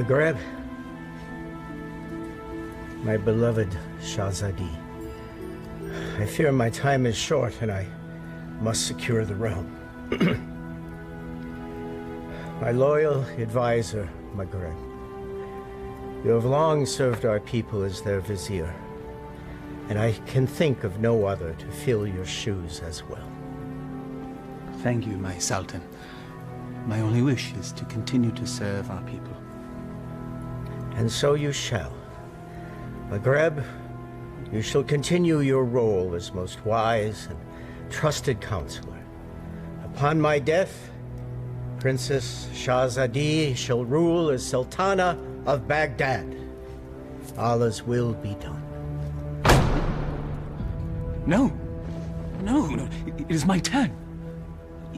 Maghreb, my beloved Shahzadi, I fear my time is short and I must secure the realm. My loyal advisor, Maghreb, you have long served our people as their vizier, and I can think of no other to fill your shoes as well. Thank you, my Sultan. My only wish is to continue to serve our people. And so you shall. Maghreb, you shall continue your role as most wise and trusted counselor. Upon my death, Princess Shahzadi shall rule as Sultana of Baghdad. Allah's will be done. No. It is my turn.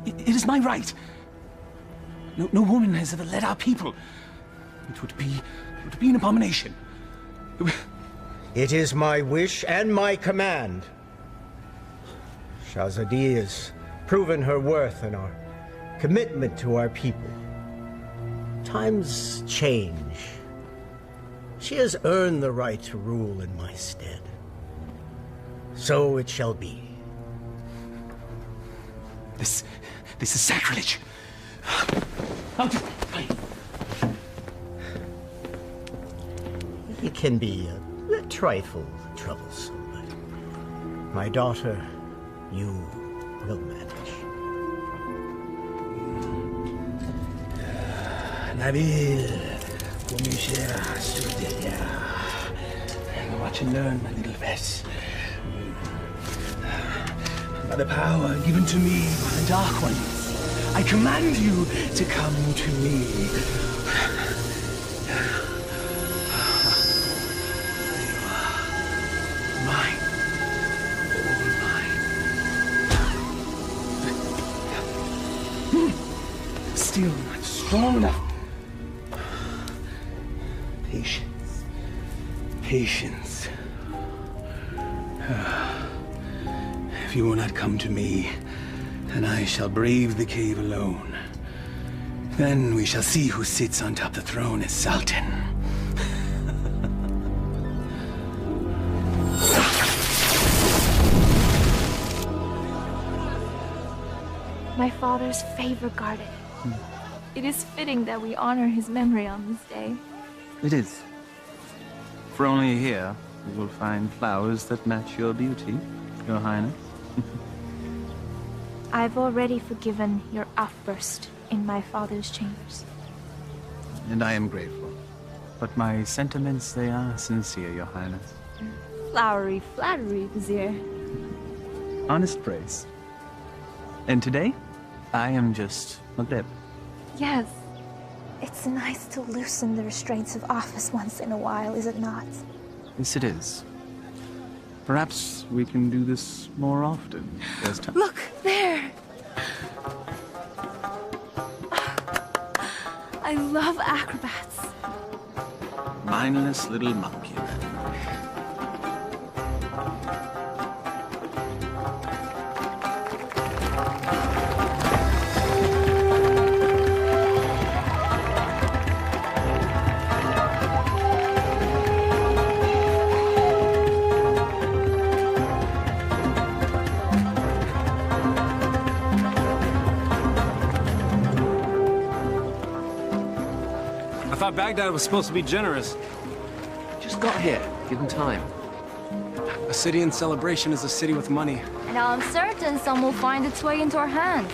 It is my right. No woman has ever led our people. It would be an abomination. It is my wish and my command. Shahzadi has proven her worth and our commitment to our people. Times change. She has earned the right to rule in my stead. So it shall be. This is sacrilege. It can be a trifle troublesome, but my daughter, you will manage. Nabil, watch and learn, my little Vess. By the power given to me by the Dark Ones, I command you to come to me. Mine. All mine. Still not strong enough. Patience. If you will not come to me, then I shall brave the cave alone. Then we shall see who sits on top of the throne as Sultan. My father's favorite garden. It is fitting that we honor his memory on this day. It is. For only here you will find flowers that match your beauty, Your Highness. I've already forgiven your outburst in my father's chambers. And I am grateful. But my sentiments, they are sincere, Your Highness. Flowery flattery, Vizier. Honest praise. And today, I am just Maghreb. Yes. It's nice to loosen the restraints of office once in a while, is it not? Yes, it is. Perhaps we can do this more often. As time. Look, there! I love acrobats. Mindless little monkey. I thought Baghdad was supposed to be generous. Just got here. Give him time. A city in celebration is a city with money. And I'm certain some will find its way into our hands.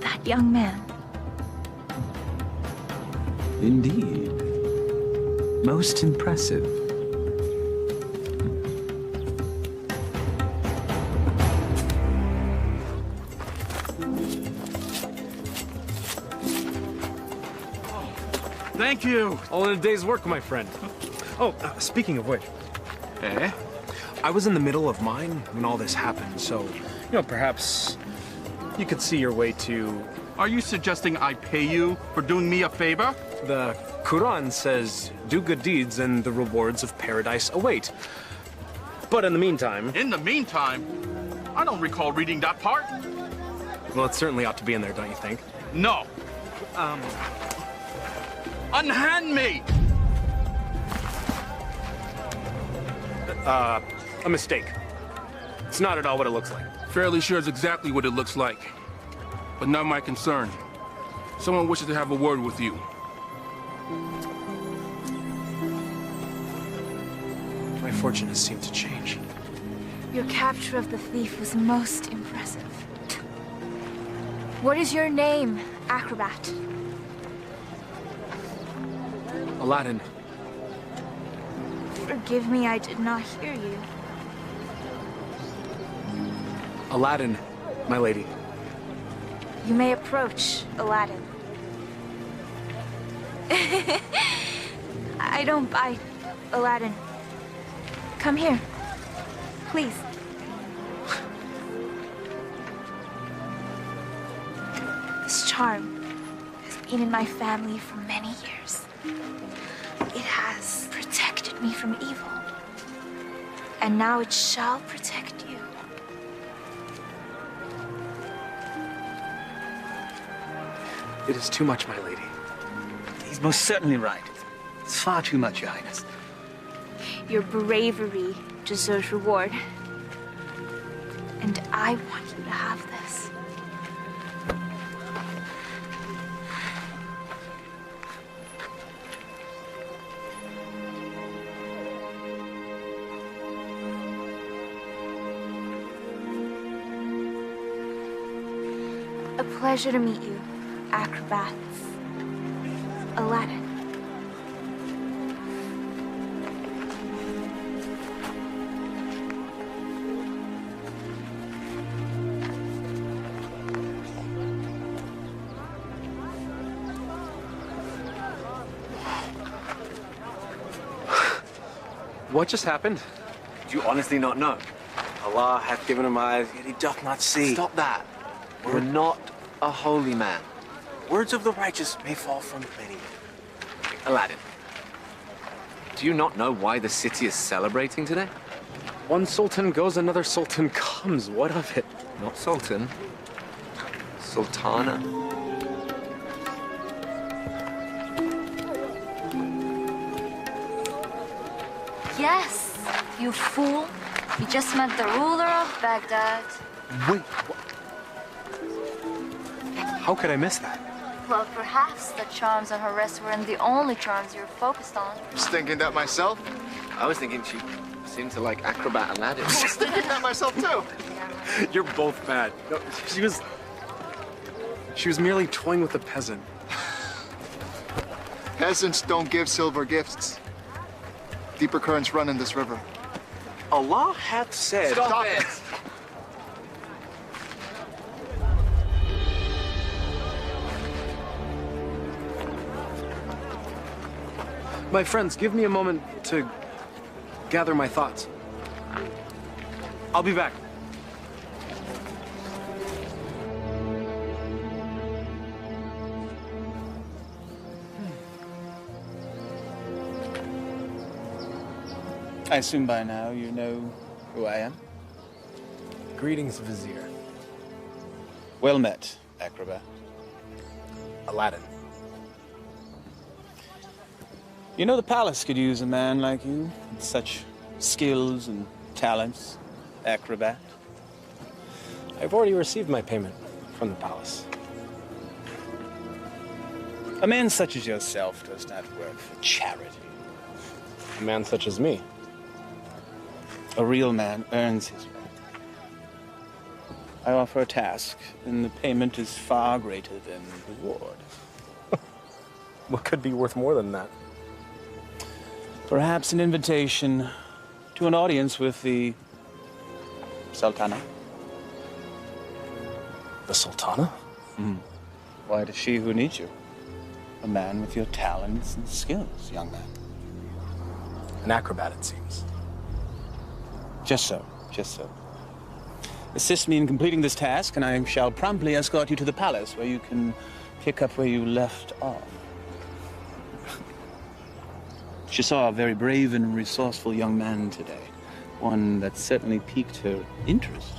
that young man. Indeed. Most impressive. Thank you. All in a day's work, my friend. Oh, speaking of which, Eh? I was in the middle of mine when all this happened, so, perhaps you could see your way to... Are you suggesting I pay you for doing me a favor? The Quran says, do good deeds and the rewards of paradise await. But in the meantime... In the meantime, I don't recall reading that part. Well, it certainly ought to be in there, don't you think? No. Unhand me! A mistake. It's not at all what it looks like. Fairly sure it's exactly what it looks like. But not my concern. Someone wishes to have a word with you. My fortune has seemed to change. Your capture of the thief was most impressive. What is your name, acrobat? Aladdin. Forgive me, I did not hear you. Aladdin, my lady. You may approach, Aladdin. I don't bite, Aladdin. Come here, please. This charm has been in my family for many years. It has protected me from evil. And now it shall protect you. It is too much, my lady. He's most certainly right. It's far too much, Your Highness. Your bravery deserves reward. And I want you to have this. A pleasure to meet you, acrobats. Aladdin. What just happened? Do you honestly not know? Allah hath given him eyes, yet he doth not see. Stop that. You're not a holy man. Words of the righteous may fall from many. Aladdin, do you not know why the city is celebrating today? One sultan goes, another sultan comes. What of it? Not sultan. Sultana. Yes, you fool. You just met the ruler of Baghdad. Wait, what? How could I miss that? Well, perhaps the charms on her wrist weren't the only charms you were focused on. I was thinking that myself. I was thinking she seemed to like acrobat Aladdin. I was thinking that myself too. You're both bad. No, she was merely toying with a peasant. Peasants don't give silver gifts. Deeper currents run in this river. Allah hath said... Stop it! My friends, give me a moment to gather my thoughts. I'll be back. I assume by now you know who I am? Greetings, Vizier. Well met, acrobat. Aladdin. You know the palace could use a man like you, with such skills and talents, acrobat. I've already received my payment from the palace. A man such as yourself does not work for charity. A man such as me. A real man earns his way. I offer a task, and the payment is far greater than the reward. What could be worth more than that? Perhaps an invitation to an audience with the Sultana. The Sultana? Why, it is she who needs you. A man with your talents and skills, young man. An acrobat, it seems. Just so, just so. Assist me in completing this task, and I shall promptly escort you to the palace, where you can pick up where you left off. She saw a very brave and resourceful young man today. One that certainly piqued her interest.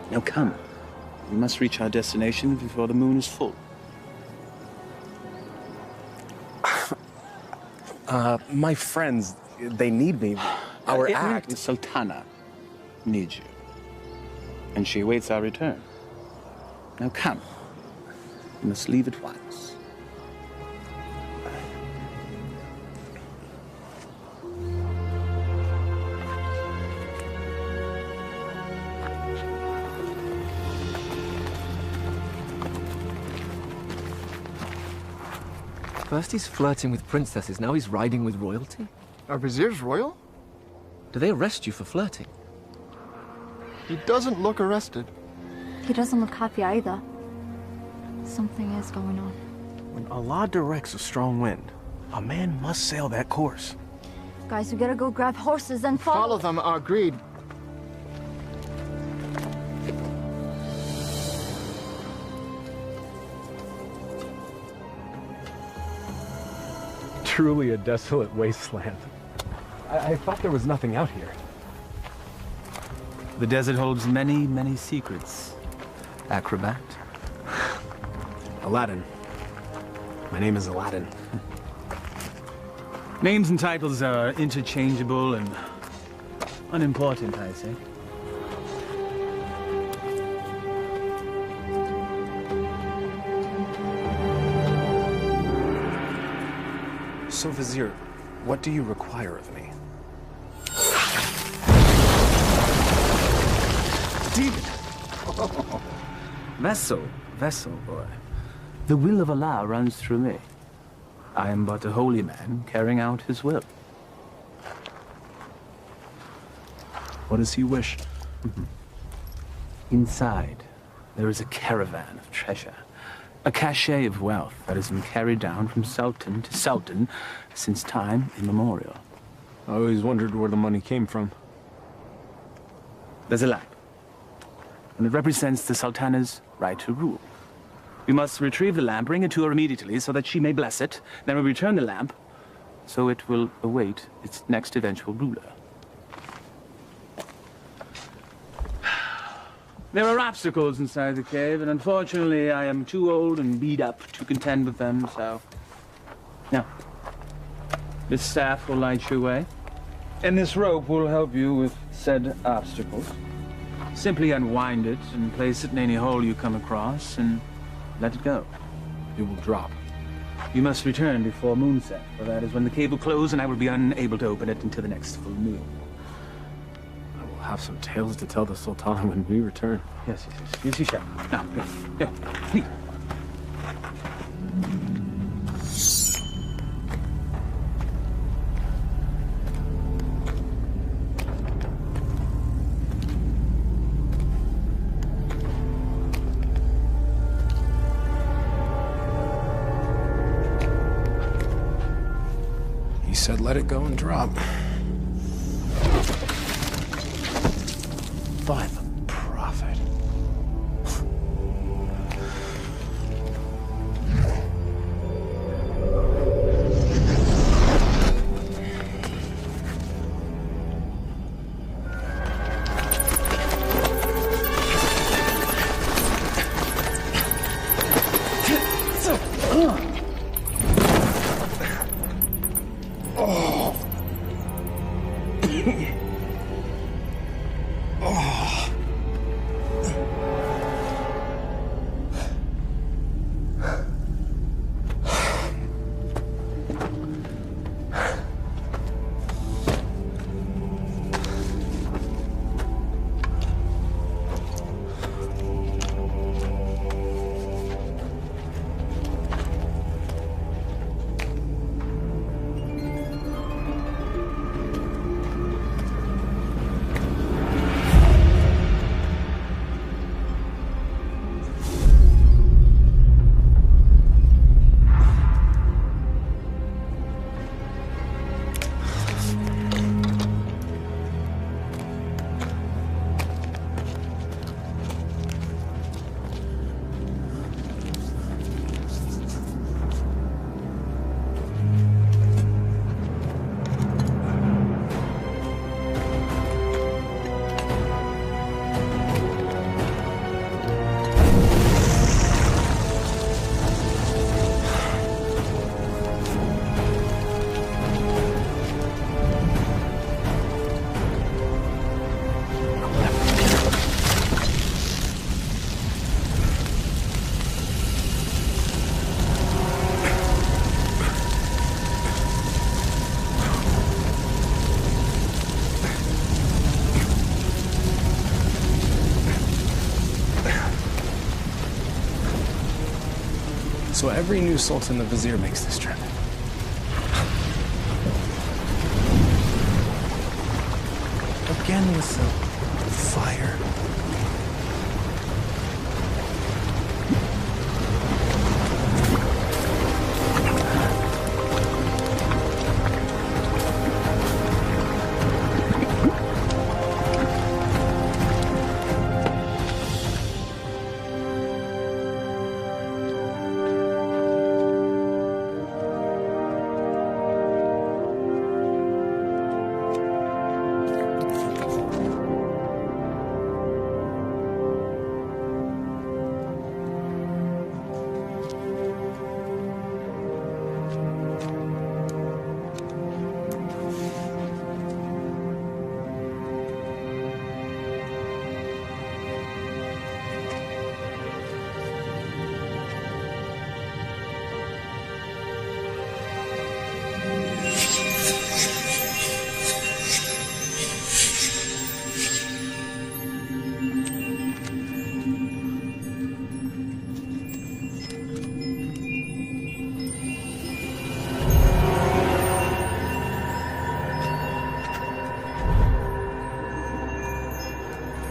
Now come. We must reach our destination before the moon is full. My friends, they need me. Our act. The Sultana needs you. And she awaits our return. Now come. We must leave at once. First he's flirting with princesses, now he's riding with royalty? Are viziers royal? Do they arrest you for flirting? He doesn't look arrested. He doesn't look happy either. Something is going on. When Allah directs a strong wind, a man must sail that course. Guys, we gotta go grab horses and Follow them, agreed. Truly a desolate wasteland. I thought there was nothing out here. The desert holds many, many secrets. Acrobat. Aladdin. My name is Aladdin. Names and titles are interchangeable and unimportant, I say. So, Vizier, what do you require of me? Demon! Vessel, boy. The will of Allah runs through me. I am but a holy man carrying out his will. What does he wish? Inside, there is a caravan of treasure. A cachet of wealth that has been carried down from sultan to sultan since time immemorial. I always wondered where the money came from. There's a lamp, and it represents the sultana's right to rule. We must retrieve the lamp, bring it to her immediately so that she may bless it. Then we return the lamp, so it will await its next eventual ruler. There are obstacles inside the cave, and unfortunately I am too old and beat up to contend with them, so... Now, this staff will light your way, and this rope will help you with said obstacles. Simply unwind it and place it in any hole you come across, and let it go. It will drop. You must return before moonset, for that is when the cave will close, and I will be unable to open it until the next full moon. Have some tales to tell the Sultana when we return. Yes, you shall. Now, here, please. He said let it go and drop. By the prophet. So every new sultan the vizier makes this trip. Again with the fire.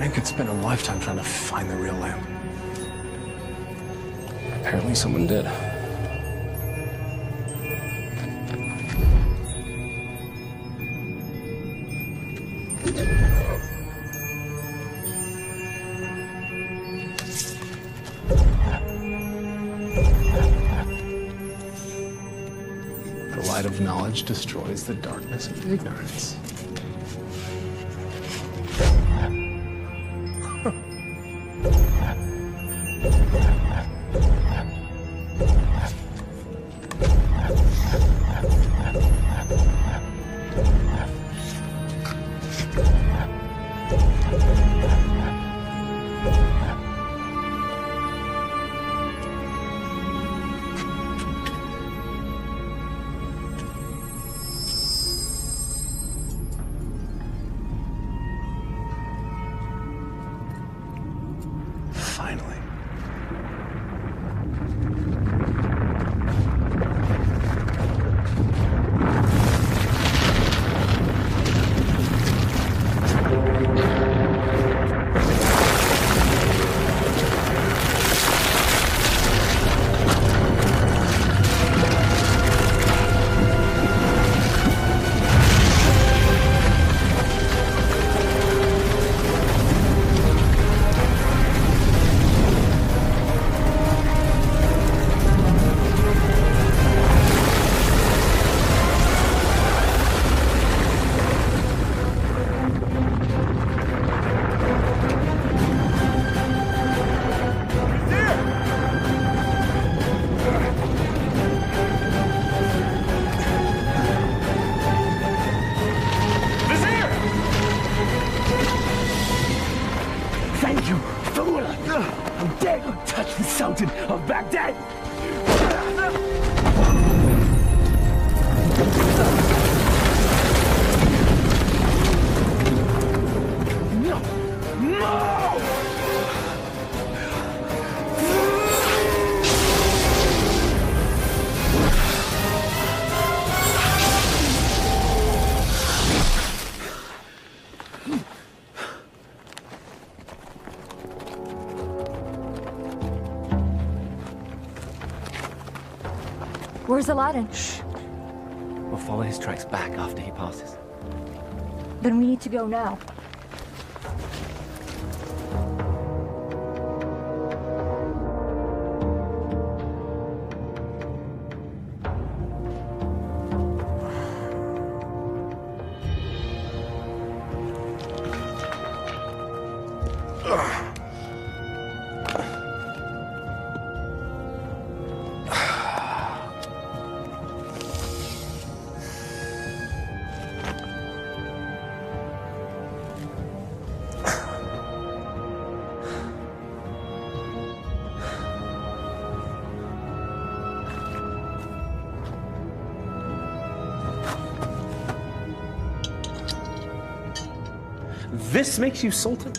Man could spend a lifetime trying to find the real lamp. Apparently someone did. The light of knowledge destroys the darkness of ignorance. Finally. Thank you, fool! How dare you touch the Sultan of Baghdad! No! No! Where's Aladdin? Shh. We'll follow his tracks back after he passes. Then we need to go now. This makes you Sultan?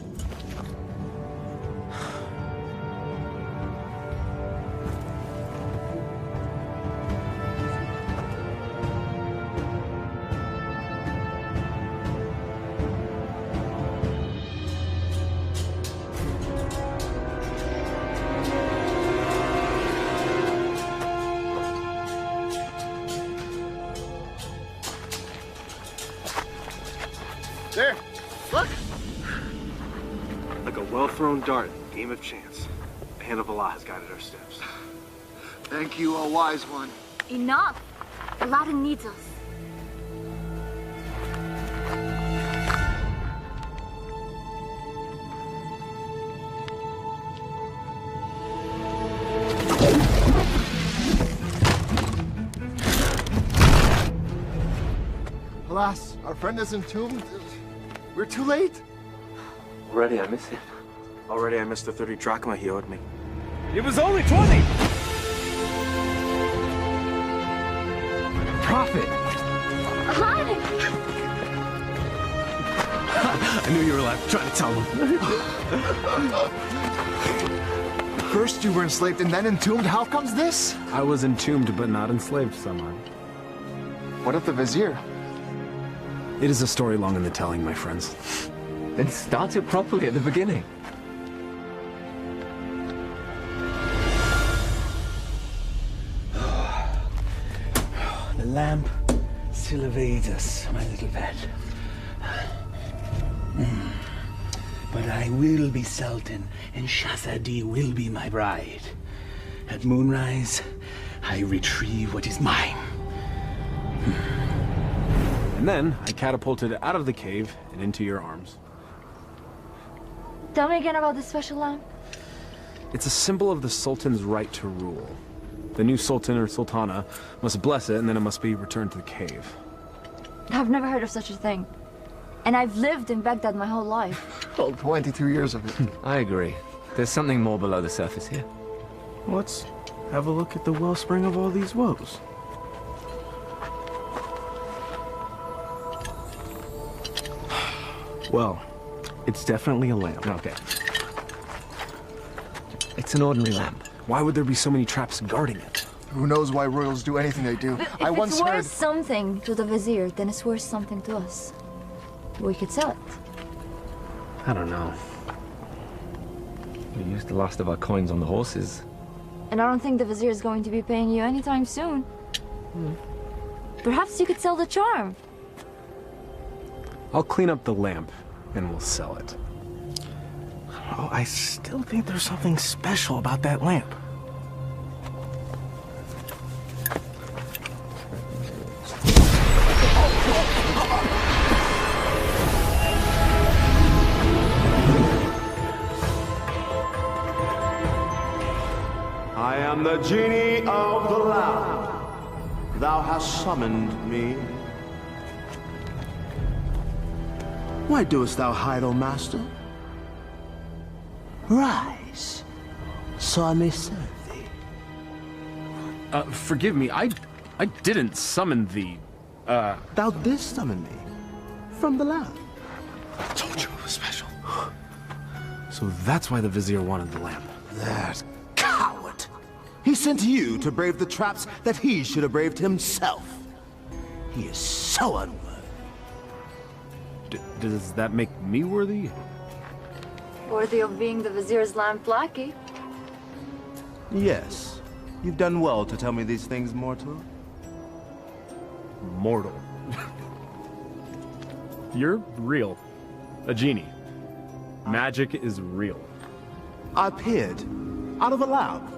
thrown dart, game of chance. The hand of Allah has guided our steps. Thank you, O wise one. Enough! Aladdin needs us. Alas, our friend is entombed. We're too late. Already I miss him. Already I missed the 30 drachma he owed me. It was only 20! Prophet! Aladdin! I knew you were alive. Trying to tell him. First you were enslaved and then entombed. How comes this? I was entombed but not enslaved, someone. What of the vizier? It is a story long in the telling, my friends. Then start it properly at the beginning. The lamp still evades us, my little pet. But I will be Sultan, and Shahzadi will be my bride. At moonrise, I retrieve what is mine. And then I catapulted out of the cave and into your arms. Tell me again about this special lamp. It's a symbol of the Sultan's right to rule. The new Sultan or Sultana must bless it, and then it must be returned to the cave. I've never heard of such a thing. And I've lived in Baghdad my whole life. Well, 22 years of it. I agree. There's something more below the surface here. Let's have a look at the wellspring of all these woes. Well, it's definitely a lamp. Okay. It's an ordinary lamp. Why would there be so many traps guarding it? Who knows why royals do anything they do? If I once it's worth heard... something to the vizier, then it's worth something to us. We could sell it. I don't know. We used the last of our coins on the horses. And I don't think the vizier is going to be paying you anytime soon. Perhaps you could sell the charm. I'll clean up the lamp, and we'll sell it. Oh, I still think there's something special about that lamp. I am the genie of the lamp. Thou hast summoned me. Why doest thou hide, O master? Rise, so I may serve thee. Forgive me, I didn't summon thee. Thou didst summon me from the lamp. I told you it was special. So that's why the vizier wanted the lamp. That coward! He sent you to brave the traps that he should have braved himself. He is so unworthy. Does that make me worthy? Worthy of being the vizier's lamp lackey. Yes. You've done well to tell me these things, mortal. Mortal. You're real. A genie. Magic is real. I appeared out of a lamp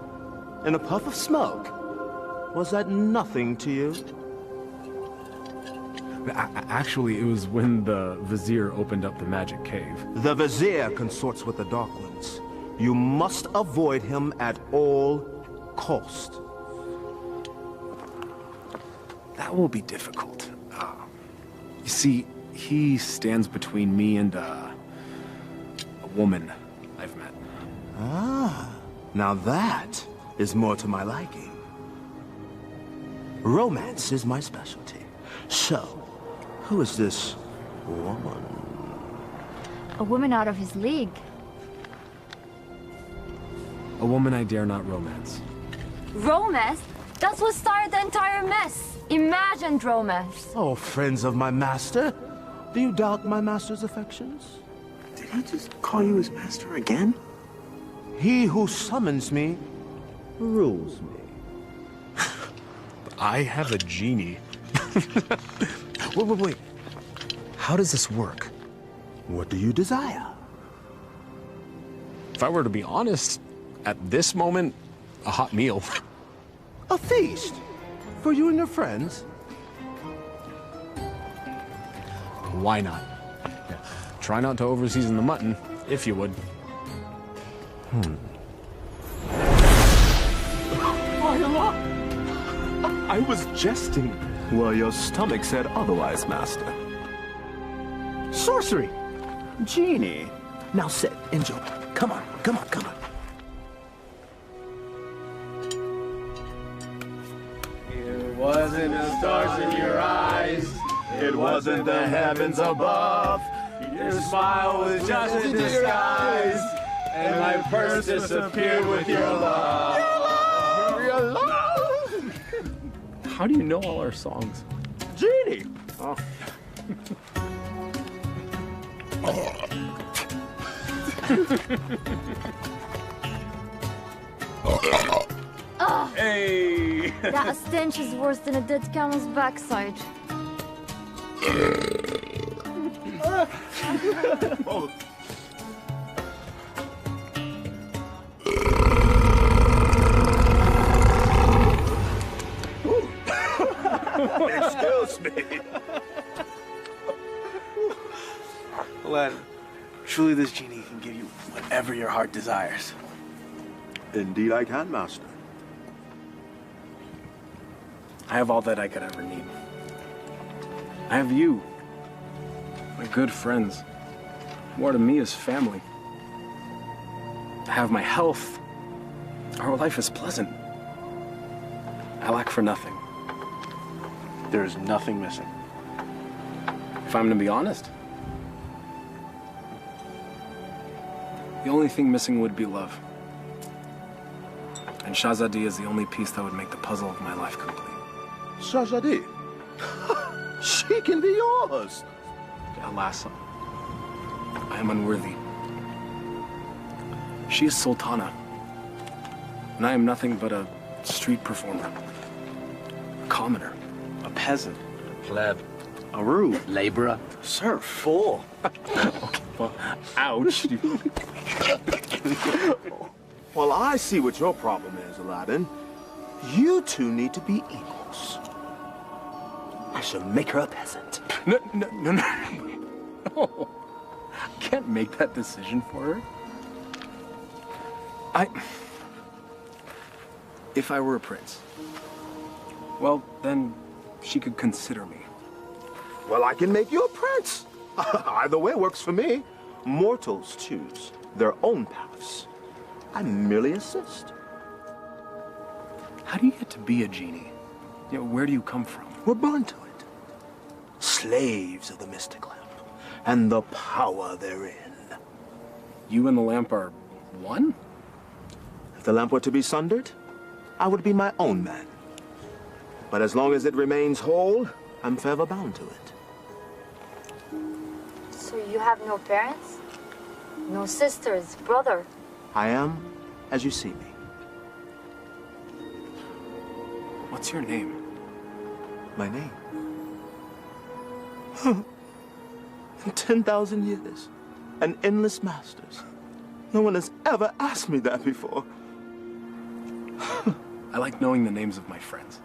in a puff of smoke. Was that nothing to you? Actually, it was when the vizier opened up the magic cave. The vizier consorts with the Dark Ones. You must avoid him at all cost. That will be difficult. You see, he stands between me and a woman I've met. Ah, now that is more to my liking. Romance is my specialty. So, who is this woman? A woman out of his league. A woman I dare not romance. Romance? That's what started the entire mess. Imagined romance. Oh, friends of my master, do you doubt my master's affections? Did he just call you his master again? He who summons me rules me. I have a genie. Wait. How does this work? What do you desire? If I were to be honest, at this moment, a hot meal. A feast? For you and your friends? Why not? Yeah. Try not to overseason the mutton, if you would. I was jesting. Well, your stomach said otherwise, Master. Sorcery! Genie! Now sit, enjoy. Come on, come on, come on. It wasn't the stars in your eyes. It wasn't the heavens above. Your smile was just a disguise. And my purse disappeared with your love. Your love! How do you know all our songs? Genie! Oh. Hey! That stench is worse than a dead camel's backside. Oh. Excuse me. Aladdin, truly this genie can give you whatever your heart desires. Indeed I can, Master. I have all that I could ever need. I have you, my good friends, who are to me as family. I have my health. Our life is pleasant. I lack for nothing. There is nothing missing. If I'm to be honest, the only thing missing would be love. And Shahzadi is the only piece that would make the puzzle of my life complete. Shahzadi? She can be yours. Alas, I am unworthy. She is Sultana, and I am nothing but a street performer, a commoner, a peasant, Pleb. a roux, Laborer. serf. Fool. Okay, well, ouch. Well, I see what your problem is, Aladdin. You two need to be equals. I shall make her a peasant. No. No. I can't make that decision for her. If I were a prince, well, then she could consider me. Well, I can make you a prince. Either way works for me. Mortals choose their own paths. I merely assist. How do you get to be a genie? You know, where do you come from? We're born to it. Slaves of the mystic lamp and the power therein. You and the lamp are one? If the lamp were to be sundered, I would be my own man. But as long as it remains whole, I'm forever bound to it. So you have no parents? No sisters, brother? I am as you see me. What's your name? My name? In 10,000 years, and endless masters. No one has ever asked me that before. I like knowing the names of my friends.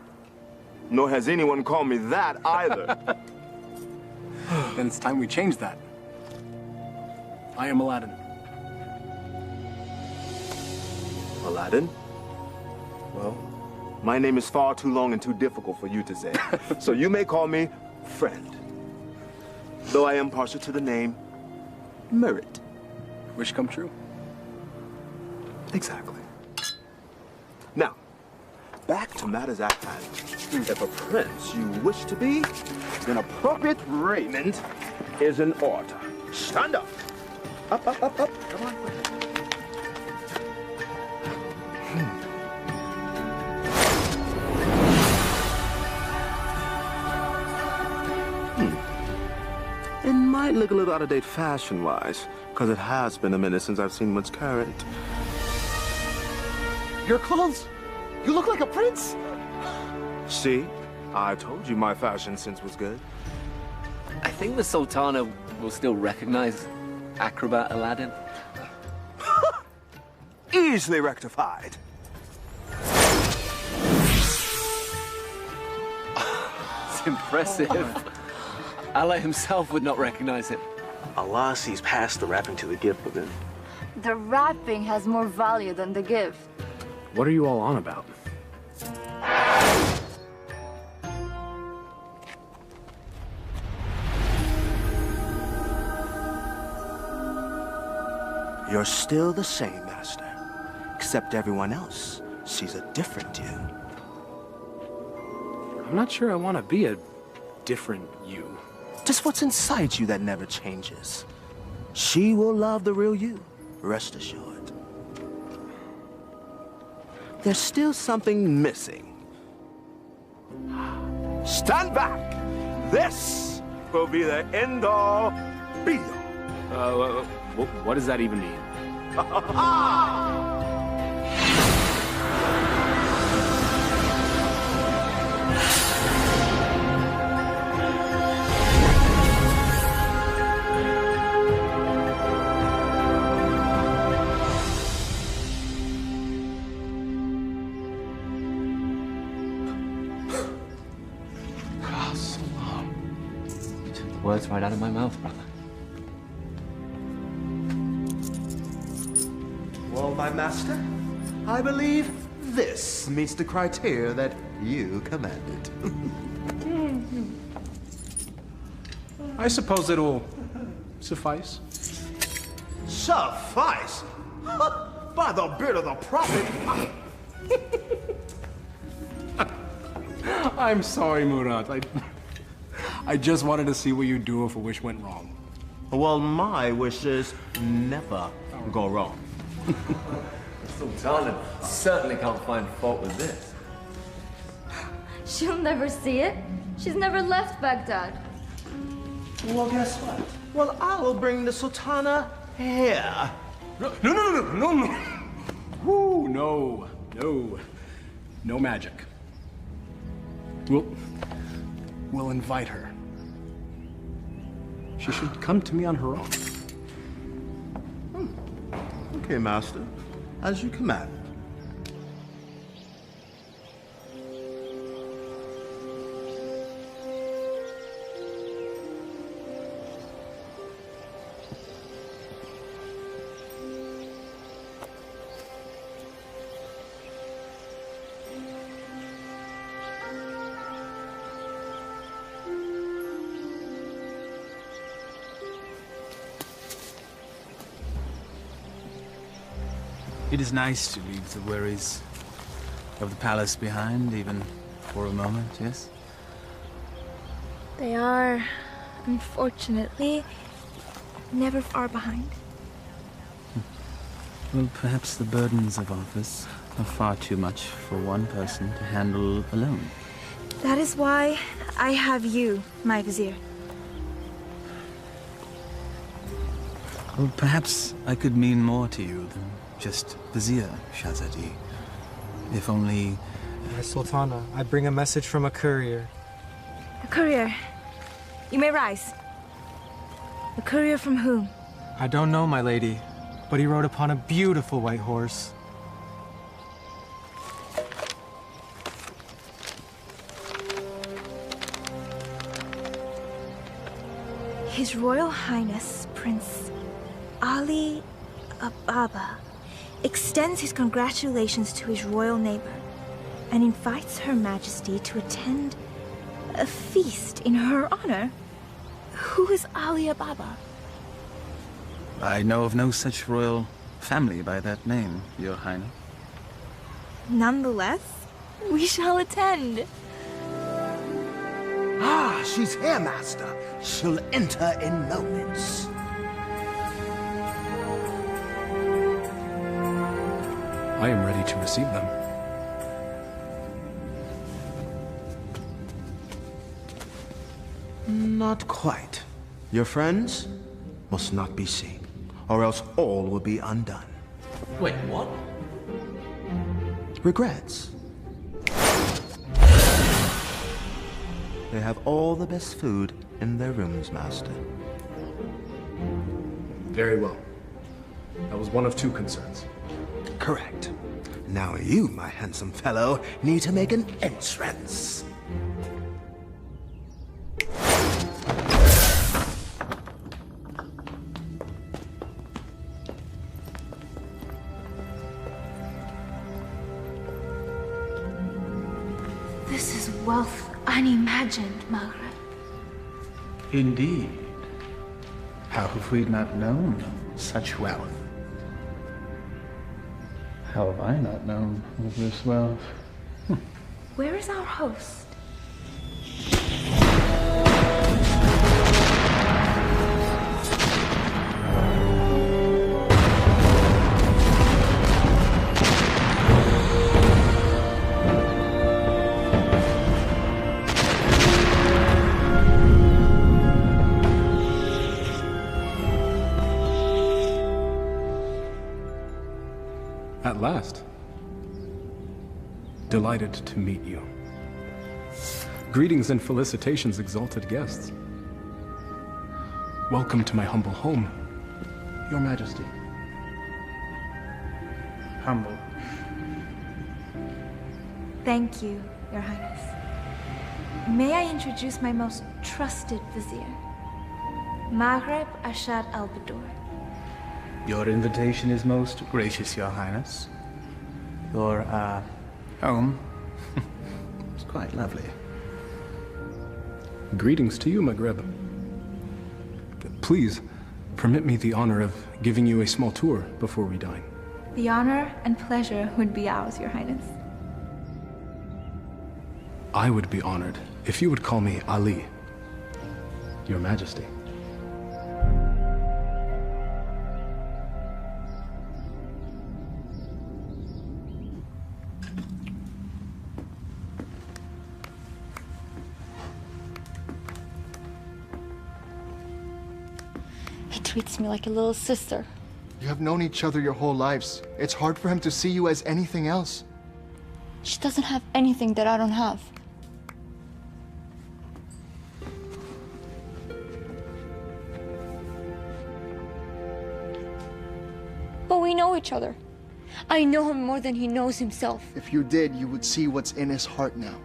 Nor has anyone called me that either. Then it's time we change that. I am Aladdin. Aladdin? Well, my name is far too long and too difficult for you to say. So you may call me friend. Though I am partial to the name merit. Wish come true. Exactly. Now, back to matters at hand. If a prince you wish to be, then appropriate raiment is in order. Stand up. Up. Come on. It might look a little out of date fashion-wise, because it has been a minute since I've seen what's current. Your clothes? You look like a prince. See? I told you my fashion sense was good. I think the Sultana will still recognize acrobat Aladdin. easily rectified. It's impressive. Allah himself would not recognize him. Allah sees past the wrapping to the gift within. The wrapping has more value than the gift. What are you all on about? You're still the same, Master. Except everyone else sees a different you. I'm not sure I want to be a different you. Just what's inside you that never changes. She will love the real you, rest assured. There's still something missing. Stand back! This will be the end-all, be-all. What does that even mean? Words right out of my mouth, brother. Well, my master, I believe this meets the criteria that you commanded. I suppose it'll suffice. Suffice? By the beard of the prophet! I'm sorry, Murad. I just wanted to see what you'd do if a wish went wrong. Well, my wishes never go wrong. Sultana certainly can't find fault with this. She'll never see it. She's never left Baghdad. Well, guess what? Well, I will bring the Sultana here. No. Woo, no. No magic. We'll invite her. She should come to me on her own. Okay, Master. As you command. It is nice to leave the worries of the palace behind, even for a moment, yes? They are, unfortunately, never far behind. Well, perhaps the burdens of office are far too much for one person to handle alone. That is why I have you, my vizier. Well, perhaps I could mean more to you than just Vizier, Shahzadi. If only... Sultana, I bring a message from a courier. A courier? You may rise. A courier from whom? I don't know, my lady, but he rode upon a beautiful white horse. His Royal Highness, Prince Ali Ababa, extends his congratulations to his royal neighbor and invites Her Majesty to attend a feast in her honor. Who is Ali Ababa? I know of no such royal family by that name, Your Highness. Nonetheless, we shall attend. Ah, she's here, Master. She'll enter in moments. I am ready to receive them. Not quite. Your friends must not be seen, or else all will be undone. Wait, what? Regrets. They have all the best food in their rooms, Master. Very well. That was one of two concerns. Correct. Now you, my handsome fellow, need to make an entrance. This is wealth unimagined, Maghreb. Indeed. How have we not known such wealth? How have I not known of this wealth? Where is our host? At last. Delighted to meet you. Greetings and felicitations, exalted guests. Welcome to my humble home, Your Majesty. Humble. Thank you, Your Highness. May I introduce my most trusted vizier, Maghreb Ashad al-Badur. Your invitation is most gracious, Your Highness. Your, home is quite lovely. Greetings to you, Maghreb. Please, permit me the honor of giving you a small tour before we dine. The honor and pleasure would be ours, Your Highness. I would be honored if you would call me Ali, Your Majesty. He treats me like a little sister. You have known each other your whole lives. It's hard for him to see you as anything else. She doesn't have anything that I don't have. But we know each other. I know him more than he knows himself. If you did, you would see what's in his heart now.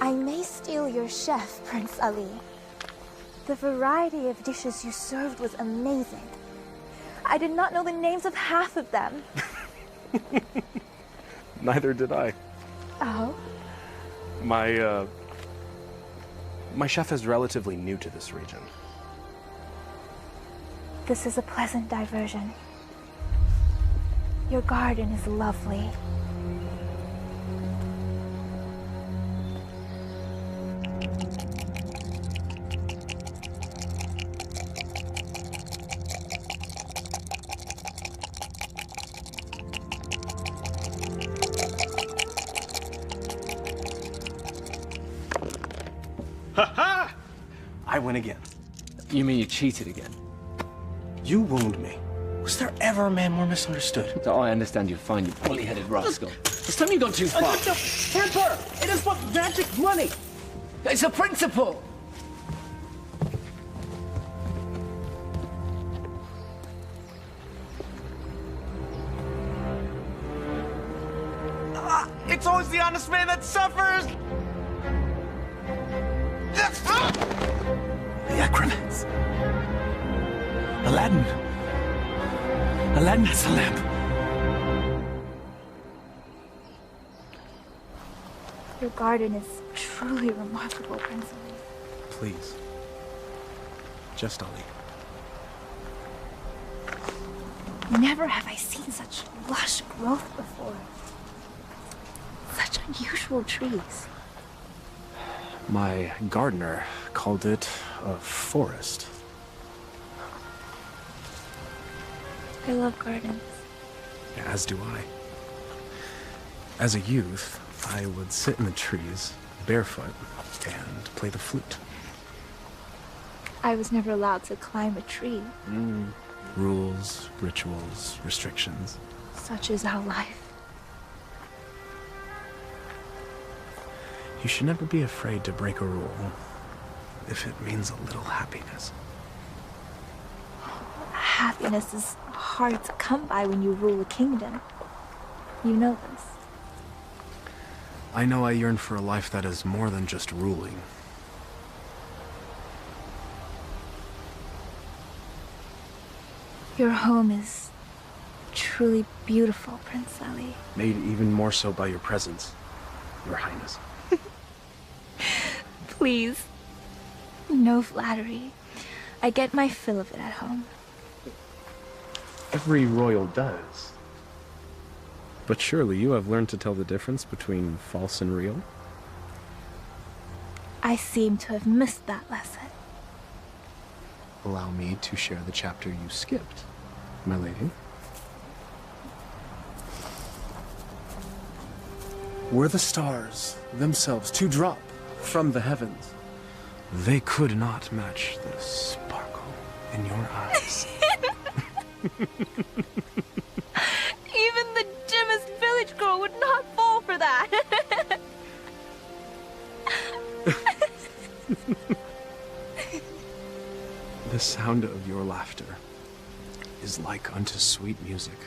I may steal your chef, Prince Ali. The variety of dishes you served was amazing. I did not know the names of half of them. Neither did I. Oh? My chef is relatively new to this region. This is a pleasant diversion. Your garden is lovely. Ha-ha! I win again. You mean you cheated again? You wound me. Was there ever a man more misunderstood? Oh, I understand you're fine, you bully-headed rascal. This time you've gone too far. Temper! It is but magic money! It's a principle! It's always the honest man that suffers! The acromats. Aladdin. Aladdin has a lamp. Your garden is truly remarkable, Prince Ali. Please. Just Ali. Never have I seen such lush growth before. Such unusual trees. My gardener called it a forest. I love gardens. As do I. As a youth, I would sit in the trees, barefoot, and play the flute. I was never allowed to climb a tree. Rules, rituals, restrictions. Such is our life. You should never be afraid to break a rule. if it means a little happiness. Happiness is hard to come by when you rule a kingdom. You know this. I know I yearn for a life that is more than just ruling. Your home is truly beautiful, Prince Ali. Made even more so by your presence, Your Highness. Please. No flattery. I get my fill of it at home. Every royal does. But surely you have learned to tell the difference between false and real? I seem to have missed that lesson. Allow me to share the chapter you skipped, my lady. Were the stars themselves to drop from the heavens, they could not match the sparkle in your eyes. Even the dimmest village girl would not fall for that. The sound of your laughter is like unto sweet music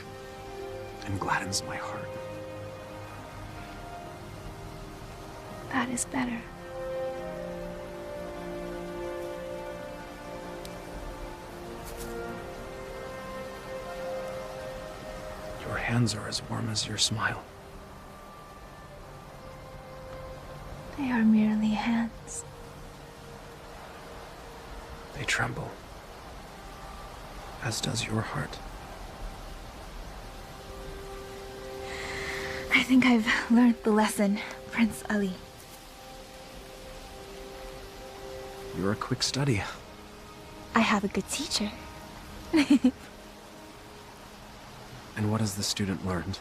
and gladdens my heart. That is better. Your hands are as warm as your smile. They are merely hands. They tremble, as does your heart. I think I've learned the lesson, Prince Ali. You're a quick study. I have a good teacher. And what has the student learned?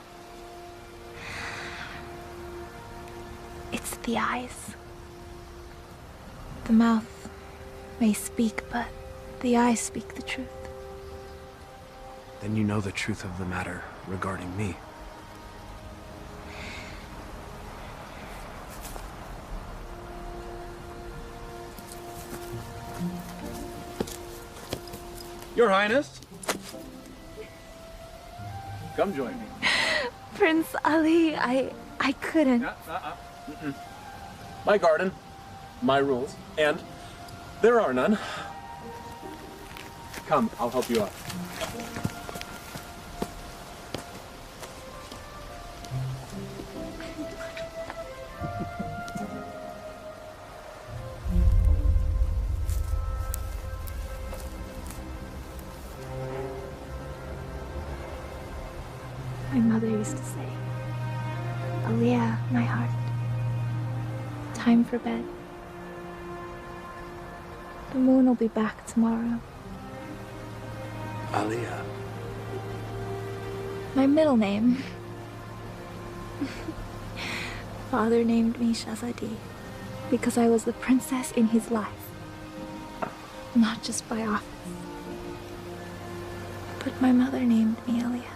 It's the eyes. The mouth may speak, but the eyes speak the truth. Then you know the truth of the matter regarding me. Your Highness. Come join me. Prince Ali, I couldn't. My garden, my rules, and there are none. Come, I'll help you out. My mother used to say, Aliyah, my heart, time for bed. The moon will be back tomorrow. Aliyah. My middle name. Father named me Shazadi because I was the princess in his life, not just by office. But my mother named me Aliyah.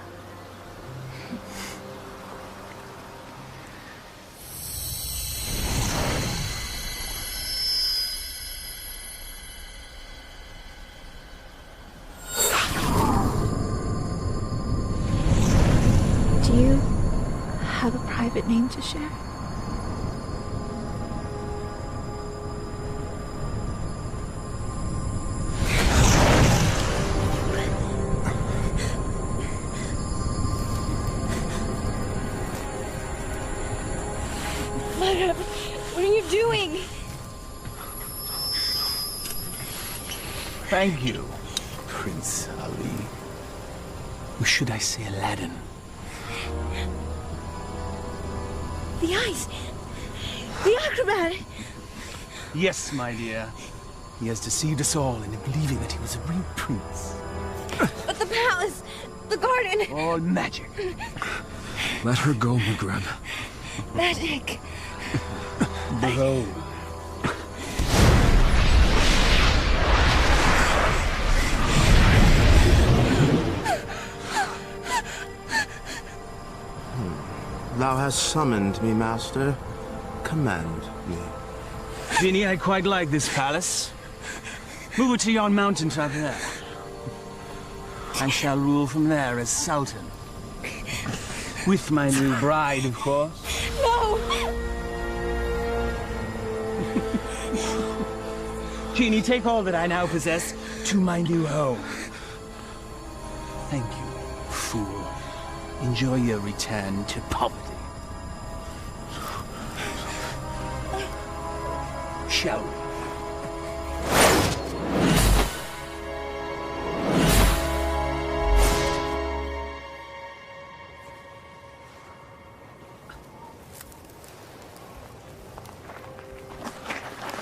Do you have a private name to share? Mother, what are you doing? Thank you, Prince Ali. Or should I say Aladdin? The eyes! The acrobat! Yes, my dear. He has deceived us all into believing that he was a real prince. But the palace! The garden! All magic. Let her go, Maghreb. Magic! Bro. Thou hast summoned me, master. Command me. Genie, I quite like this palace. Move it to yon mountaintop there. I shall rule from there as Sultan. With my new bride, of course. No! Genie, take all that I now possess to my new home. Thank you, fool. Enjoy your return to poverty. Shall we?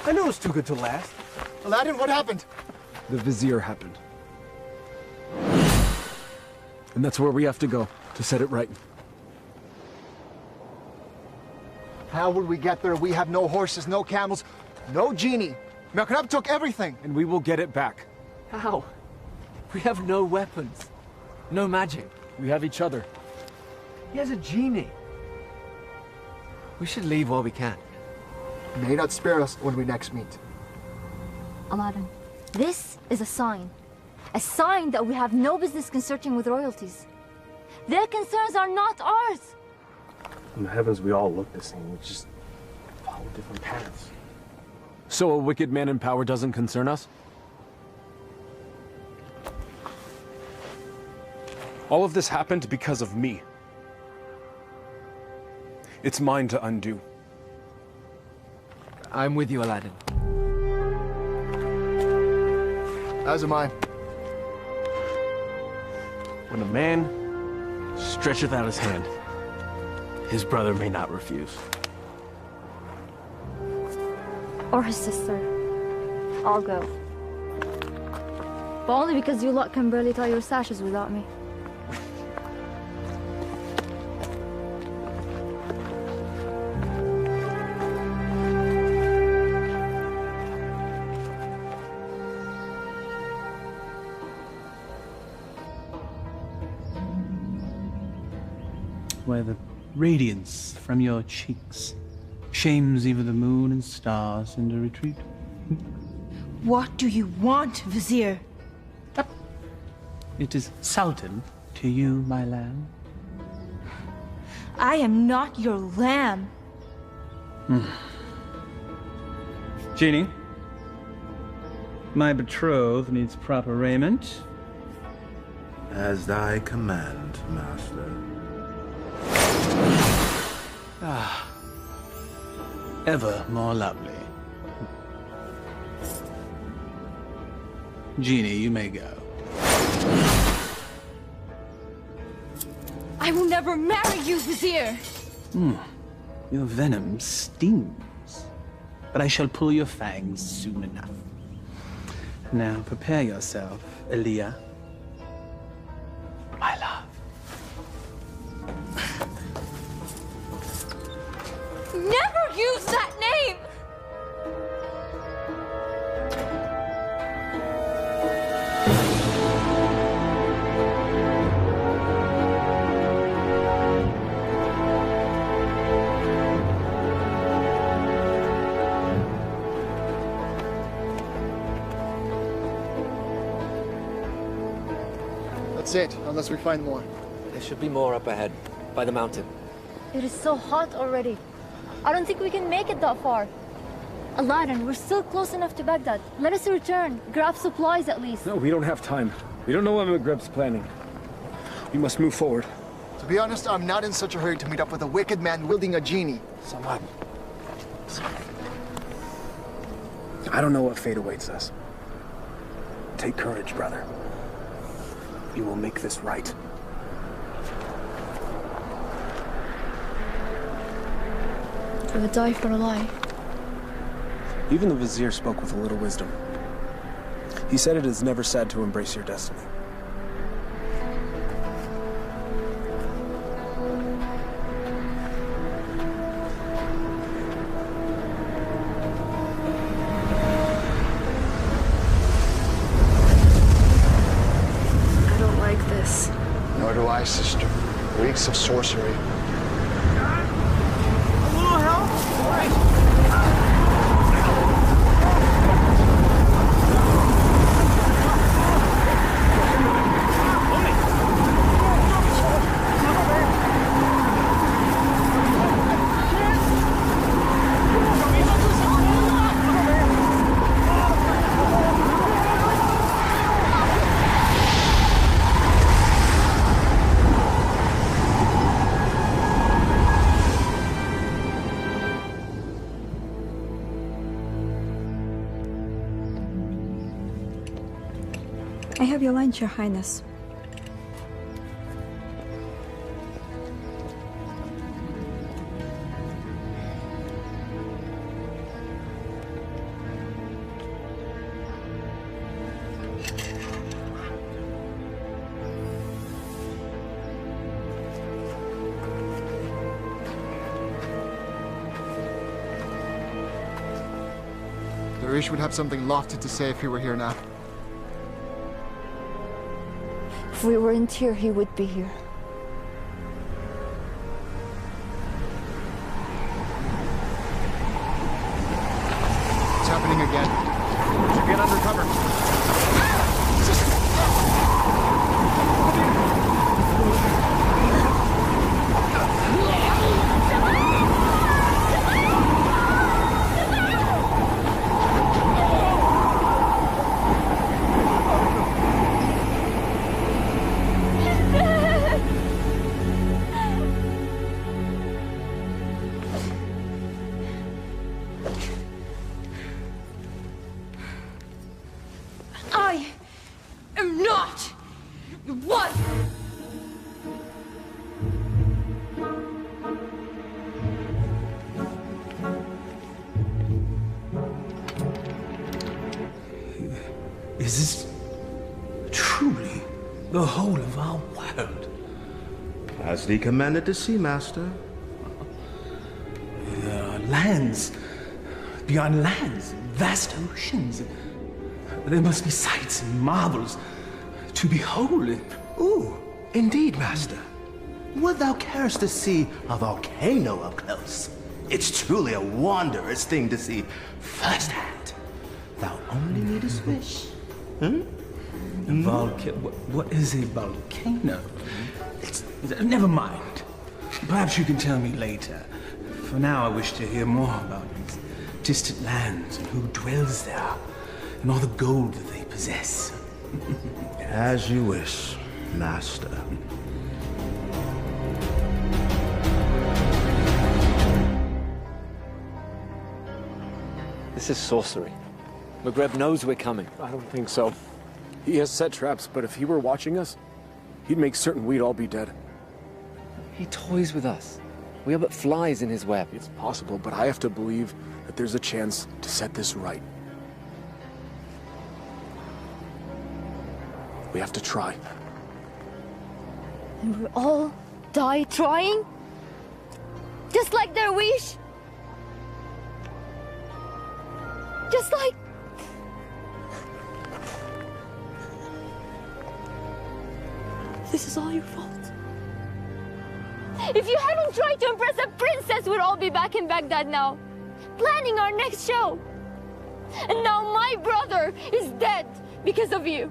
I knew it was too good to last. Aladdin, what happened? The Vizier happened. And that's where we have to go, to set it right. How will we get there? We have no horses, no camels, no genie. Makrab took everything. And we will get it back. How? We have no weapons. No magic. We have each other. He has a genie. We should leave while we can. May not spare us when we next meet. Aladdin, this is a sign. A sign that we have no business consorting with royalties. Their concerns are not ours. In the heavens, we all look the same. We just follow different paths. So a wicked man in power doesn't concern us? All of this happened because of me. It's mine to undo. I'm with you, Aladdin. As am I. When a man stretcheth out his hand, his brother may not refuse. Or his sister. I'll go. But only because you lot can barely tie your sashes without me. Where the radiance from your cheeks shames even the moon and stars into retreat. What do you want, Vizier? It is Sultan to you, my lamb. I am not your lamb. Genie, my betrothed needs proper raiment. As thy command, master. Ah, ever more lovely. Genie, you may go. I will never marry you, Vizier. Your venom stings, but I shall pull your fangs soon enough. Now prepare yourself, Aaliyah, my love. Never use that name! That's it, unless we find more. There should be more up ahead, by the mountain. It is so hot already. I don't think we can make it that far. Aladdin, we're still close enough to Baghdad. Let us return, grab supplies at least. No, we don't have time. We don't know what Magreb's planning. We must move forward. To be honest, I'm not in such a hurry to meet up with a wicked man wielding a genie. Samad. I don't know what fate awaits us. Take courage, brother. You will make this right. I would die for a lie. Even the Vizier spoke with a little wisdom. He said it is never sad to embrace your destiny. I don't like this. Nor do I, sister. Weeks of sorcery. A little help? All right. have your lunch, Your Highness. Darish would have something lofty to say if he were here now. If we weren't here, he would be here. It's happening again. Should get under cover. I am not your wife! Is this truly the whole of our world? As thee commanded to see, Master. There are lands beyond lands, vast oceans. There must be sights and marvels to behold. Ooh, indeed, Master. Would thou carest to see a volcano up close? It's truly a wondrous thing to see firsthand. Thou only needest wish. What is a volcano? Never mind. Perhaps you can tell me later. For now, I wish to hear more about these distant lands and who dwells there, and all the gold that they possess. As you wish, Master. This is sorcery. McGreb knows we're coming. I don't think so. He has set traps, but if he were watching us, he'd make certain we'd all be dead. He toys with us. We are but flies in his web. It's possible, but I have to believe that there's a chance to set this right. We have to try. And we'll all die trying? Just like their wish? Just like... This is all your fault. If you hadn't tried to impress a princess, we'd all be back in Baghdad now, planning our next show. And now my brother is dead because of you.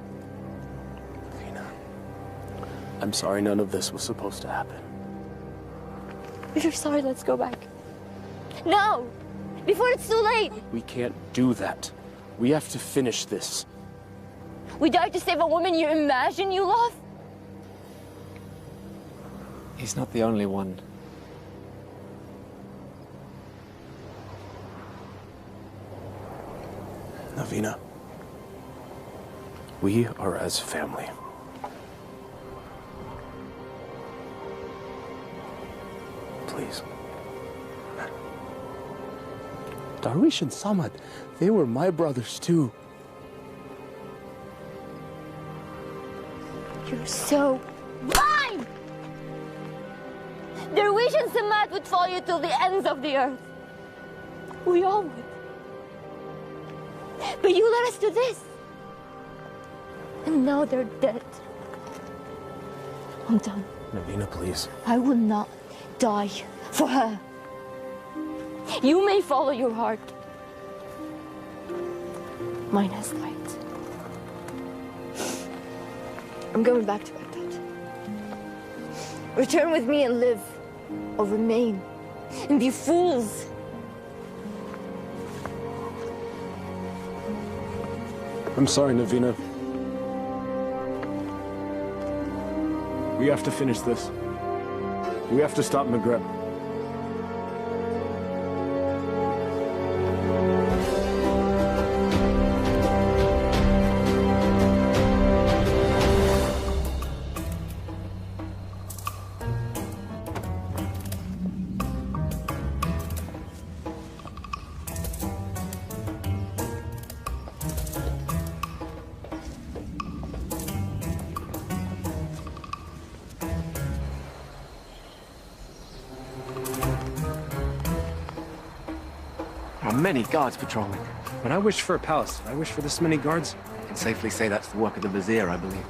I'm sorry none of this was supposed to happen. If you're sorry, let's go back. Now! Before it's too late! We can't do that. We have to finish this. We died to save a woman you imagine you love? He's not the only one. Navina, we are as family. Please. Darish and Samad, they were my brothers too. You're so blind! Darwish and Samad would follow you till the ends of the earth. We all would. But you led us to this. And now they're dead. I'm done. Navina, please. I will not die for her. You may follow your heart. Mine has light. I'm going back to Baghdad. Return with me and live, or remain and be fools. I'm sorry, Navina. We have to finish this. We have to stop McGreb. many guards patrolling. When I wished for a palace, did I wish for this many guards? I can safely say that's the work of the vizier, I believe.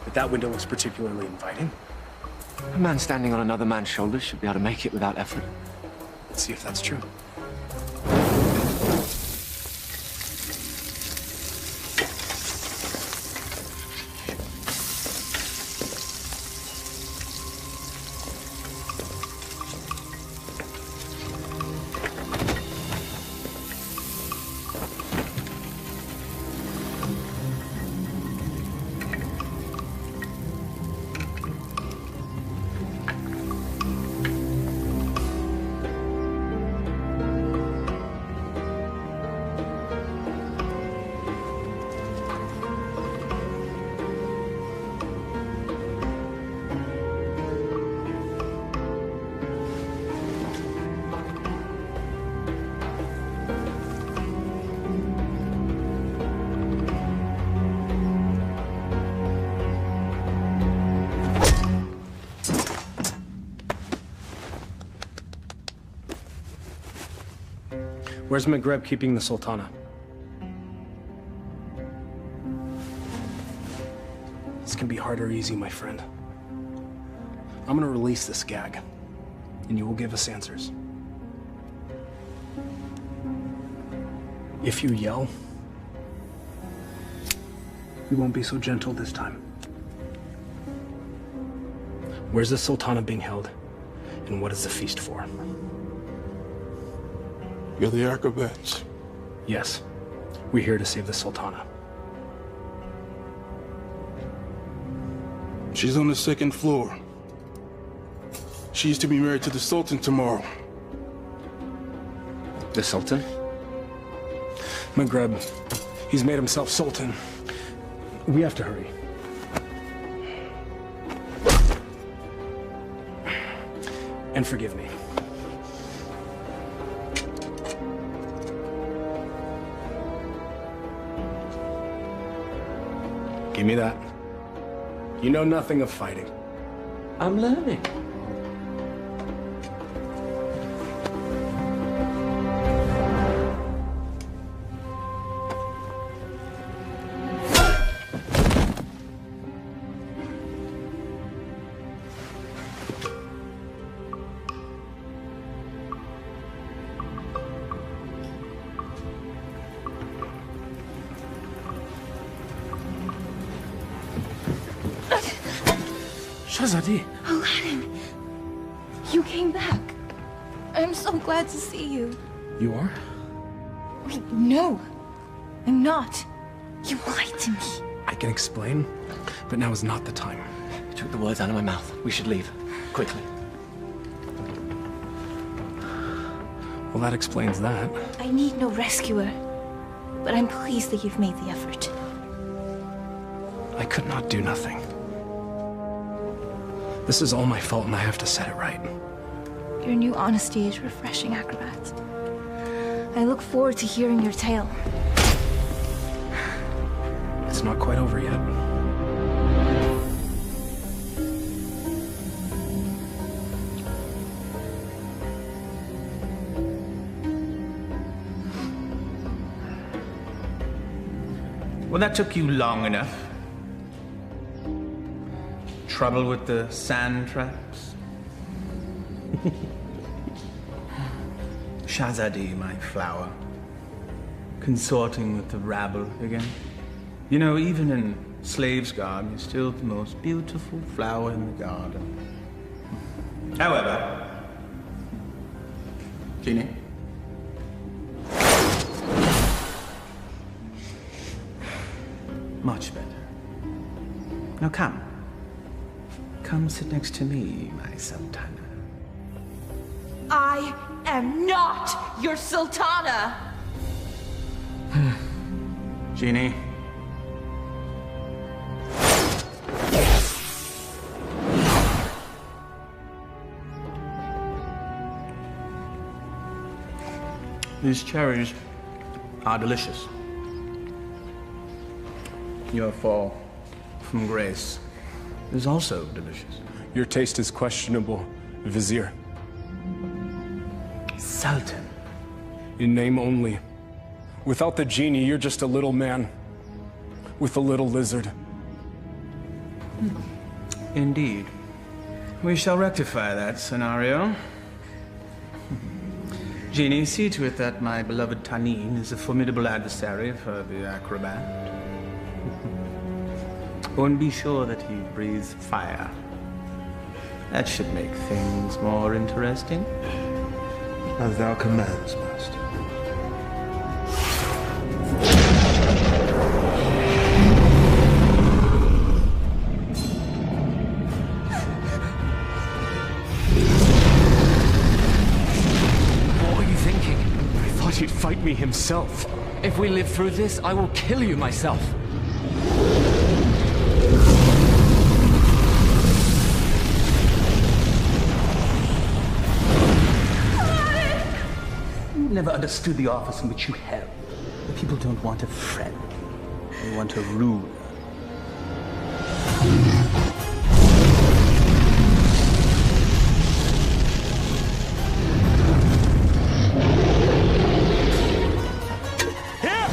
But that window looks particularly inviting. A man standing on another man's shoulders should be able to make it without effort. Let's see if that's true. Where's Maghreb keeping the Sultana? This can be hard or easy, my friend. I'm gonna release this gag, and you will give us answers. If you yell, we won't be so gentle this time. Where's the Sultana being held, and what is the feast for? You're the acrobats. Yes. We're here to save the Sultana. She's on the 2nd floor. She's to be married to the Sultan tomorrow. The Sultan? Maghreb. He's made himself Sultan. We have to hurry. And forgive me. Give me that. You know nothing of fighting. I'm learning. Aladdin, you came back. I'm so glad to see you. You are? Wait, no. I'm not. You lied to me. I can explain, but now is not the time. You took the words out of my mouth. We should leave. Quickly. Well, that explains that. I need no rescuer, but I'm pleased that you've made the effort. I could not do nothing. This is all my fault, and I have to set it right. Your new honesty is refreshing, acrobat. I look forward to hearing your tale. It's not quite over yet. Well, that took you long enough. Trouble with the sand traps? Shahzadi, my flower. Consorting with the rabble again. You know, even in slave's garb, you're still the most beautiful flower in the garden. However, Genie? Much better. Now come. Come sit next to me, my Sultana. I am not your Sultana! Genie. These cherries are delicious. Your fall from grace is also delicious. Your taste is questionable, Vizier. Sultan, In name only. Without the genie, you're just a little man with a little lizard. Indeed. We shall rectify that scenario. Genie, see to it that my beloved Tanin is a formidable adversary for the acrobat. And be sure that he breathes fire. That should make things more interesting. As thou commands, master. What were you thinking? I thought he'd fight me himself. If we live through this, I will kill you myself. Never understood the office in which you held. The people don't want a friend. They want a ruler. Here!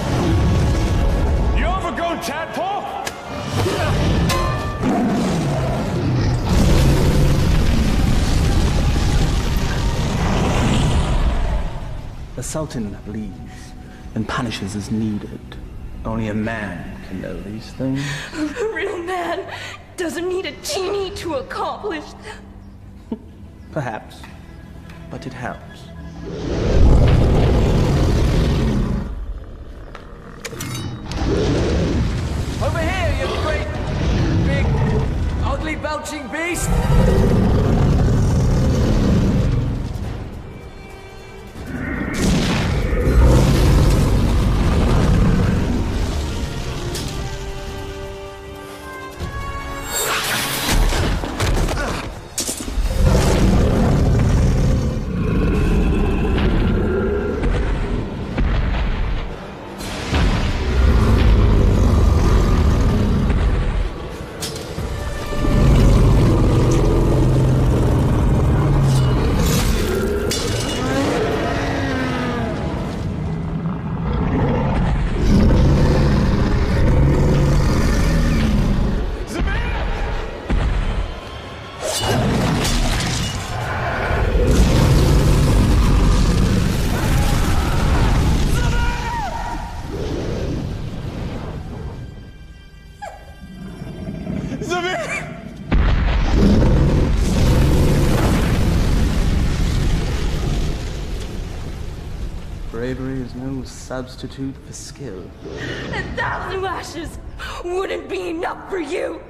You overgrown tadpole! The Sultan bleeds and punishes as needed. Only a man can know these things. A real man doesn't need a genie to accomplish them. Perhaps, but it helps. Over here, you great, big, ugly, belching beast! Bravery is no substitute for skill. 1,000 lashes wouldn't be enough for you.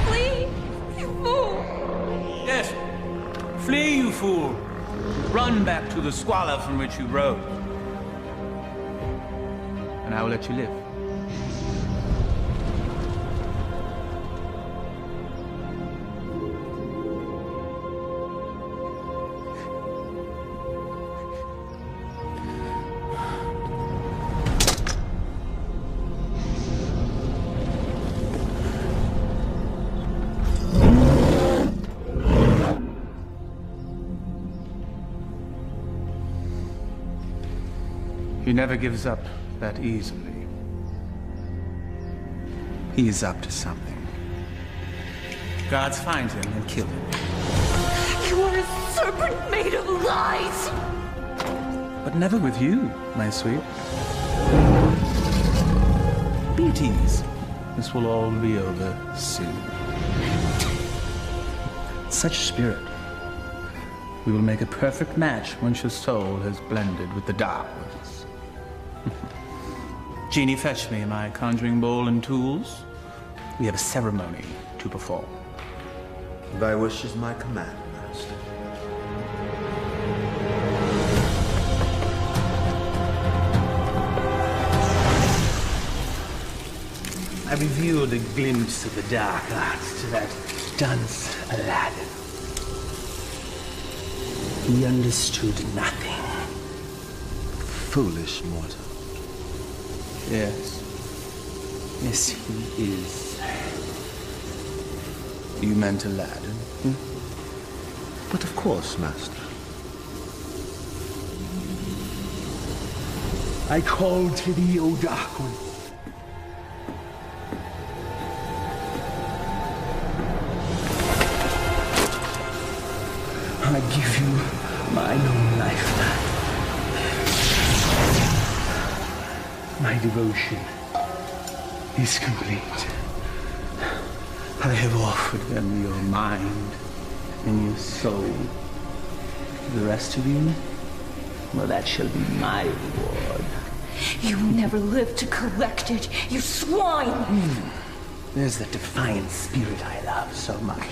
Flee, you fool! Yes, flee, you fool. Run back to the squalor from which you rose. And I will let you live. He never gives up that easily. He is up to something. Guards find him and kill him. You are a serpent made of lies! But never with you, my sweet. Be at ease. This will all be over soon. Such spirit. We will make a perfect match once your soul has blended with the dark ones. Genie, fetch me my conjuring bowl and tools. We have a ceremony to perform. Thy wish is my command, master. I revealed a glimpse of the dark arts to that dunce Aladdin. He understood nothing. Foolish mortal. Yes. Yes, he is. You meant Aladdin? But of course, Master. I call to thee, O Dark One. I give you my own life. My devotion is complete. I have offered them your mind and your soul. The rest of you, well, that shall be my reward. You will never live to collect it, you swine! There's that defiant spirit I love so much.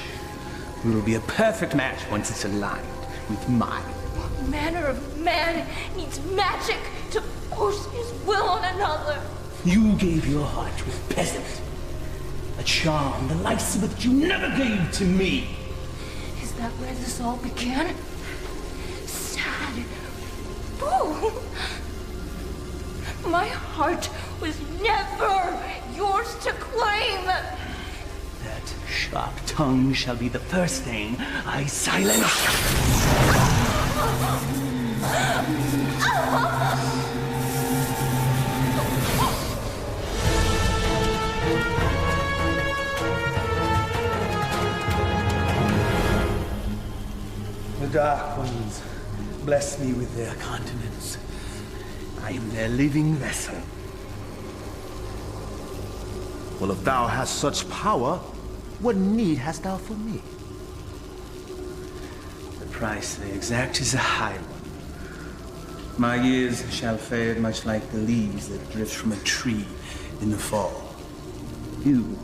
We will be a perfect match once it's aligned with mine. What manner of man needs magic to force his will on another? You gave your heart to a peasant. A charm, the likes of which you never gave to me. Is that where this all began? Sad. Fool! My heart was never yours to claim! That sharp tongue shall be the first thing I silence. The Dark Ones bless me with their continence. I am their living vessel. Well, if thou hast such power, what need hast thou for me? The price they exact is a high one. My years shall fade much like the leaves that drift from a tree in the fall. You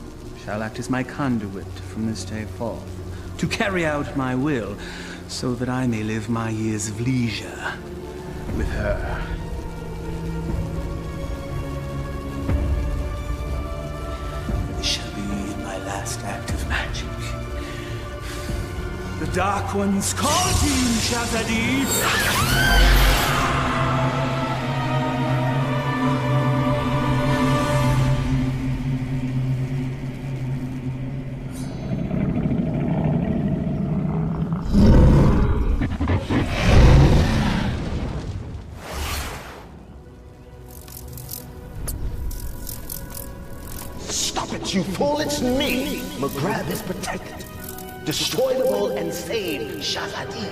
shall act as my conduit from this day forth, to carry out my will, so that I may live my years of leisure with her. This shall be my last act of magic. The Dark Ones call to you, Shazadi! You fool, it's me! McGrath is protected. Destroy them all and save Shazadi.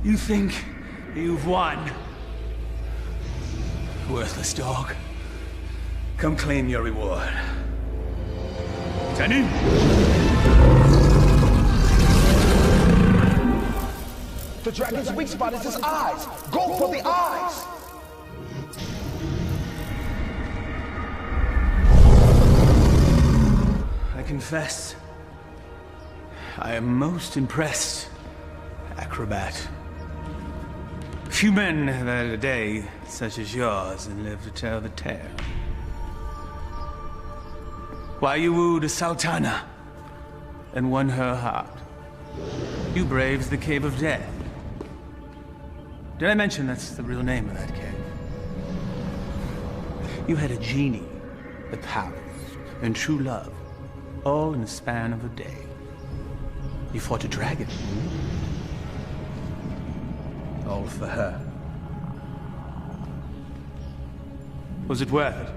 You think you've won? Worthless dog. Come claim your reward. Tenny? The dragon's weak spot is his eyes. Go for the eyes. I confess, I am most impressed, acrobat. Few men have had a day such as yours and lived to tell the tale. Why you wooed a sultana and won her heart. You braved the Cave of Death. Did I mention that's the real name of that cave? You had a genie, the powers, and true love, all in the span of a day. You fought a dragon. All for her. Was it worth it?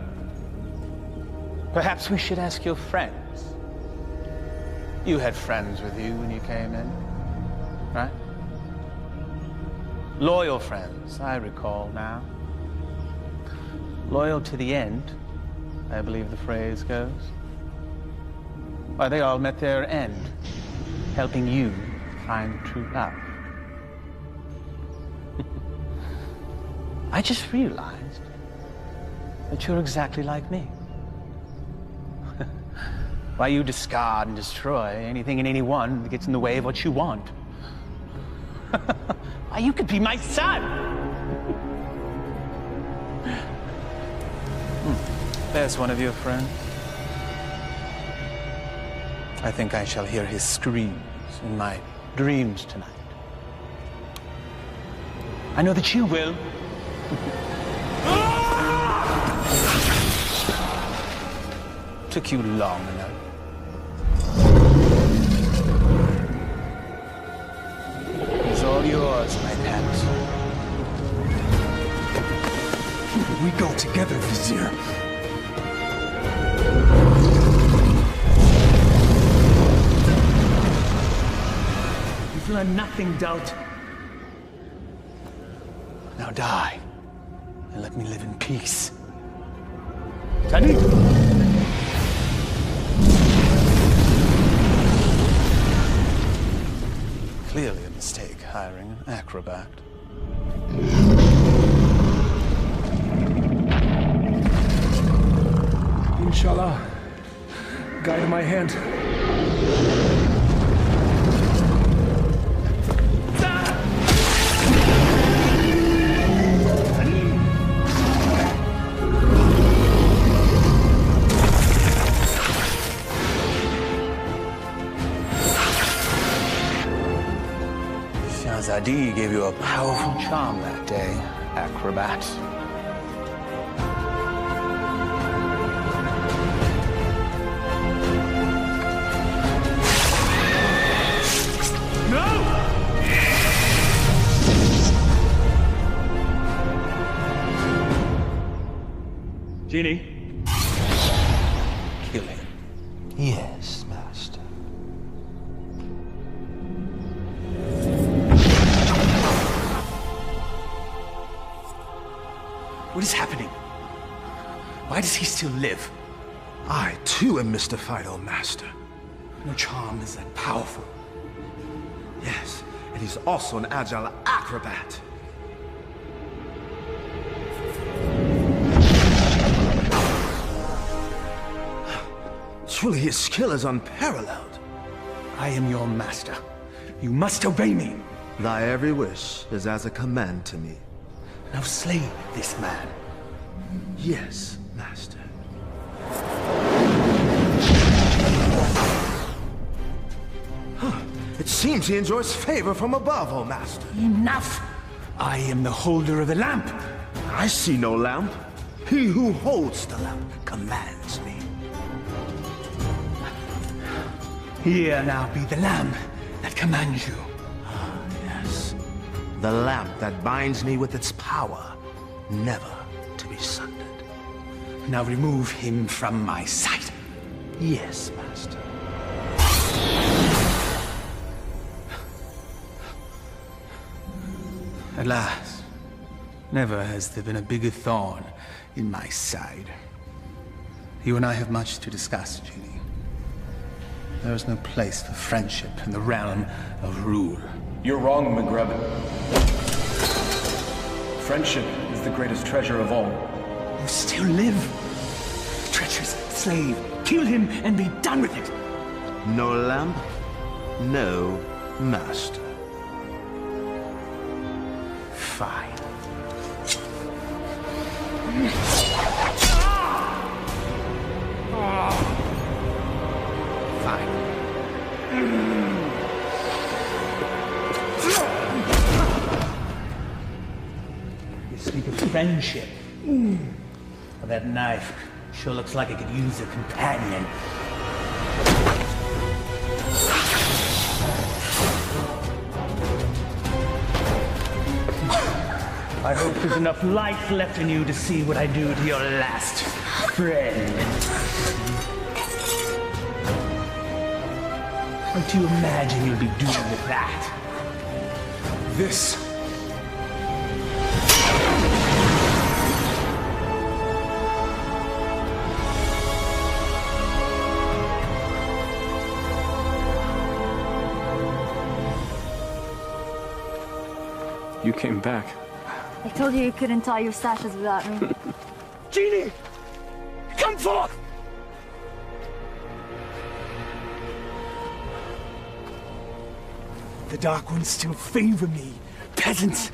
Perhaps we should ask your friends. You had friends with you when you came in, right? Loyal friends, I recall now. Loyal to the end, I believe the phrase goes. Why, they all met their end, helping you find true love. I just realized that you're exactly like me. Why you discard and destroy anything and anyone that gets in the way of what you want? Why, you could be my son! There's one of your friends. I think I shall hear his screams in my dreams tonight. I know that you will. Took you long enough. It's all yours, my pet. We go together, Vizier. You've learned nothing, doubt. Now die, and let me live in peace. Tani! Clearly a mistake hiring an acrobat. Inshallah, guide my hand. Shahzadi gave you a powerful charm that day, acrobat. Genie. Kill him. Yes, Master. What is happening? Why does he still live? I, too, am mystified, O Master. No charm is that powerful. Yes, and he's also an agile acrobat. Truly, his skill is unparalleled. I am your master. You must obey me. Thy every wish is as a command to me. Now slay this man. Yes, Master. It seems he enjoys favor from above, O Master. Enough! I am the holder of the lamp. I see no lamp. He who holds the lamp commands me. Here now be the lamp that commands you. Ah, yes. The lamp that binds me with its power, never to be sundered. Now remove him from my sight. Yes, Master. At last, never has there been a bigger thorn in my side. You and I have much to discuss, Genie. There is no place for friendship in the realm of rule. You're wrong, McGrebin. Friendship is the greatest treasure of all. You still live. Treacherous slave. Kill him and be done with it. No lamp, no master. Fine. Fine. You speak of friendship. Well, that knife sure looks like it could use a companion. I hope there's enough life left in you to see what I do to your last friend. What do you imagine you'll be doing with that? This. You came back. I told you couldn't tie your sashes without me. Genie! Come forth! The Dark Ones still favor me, peasants.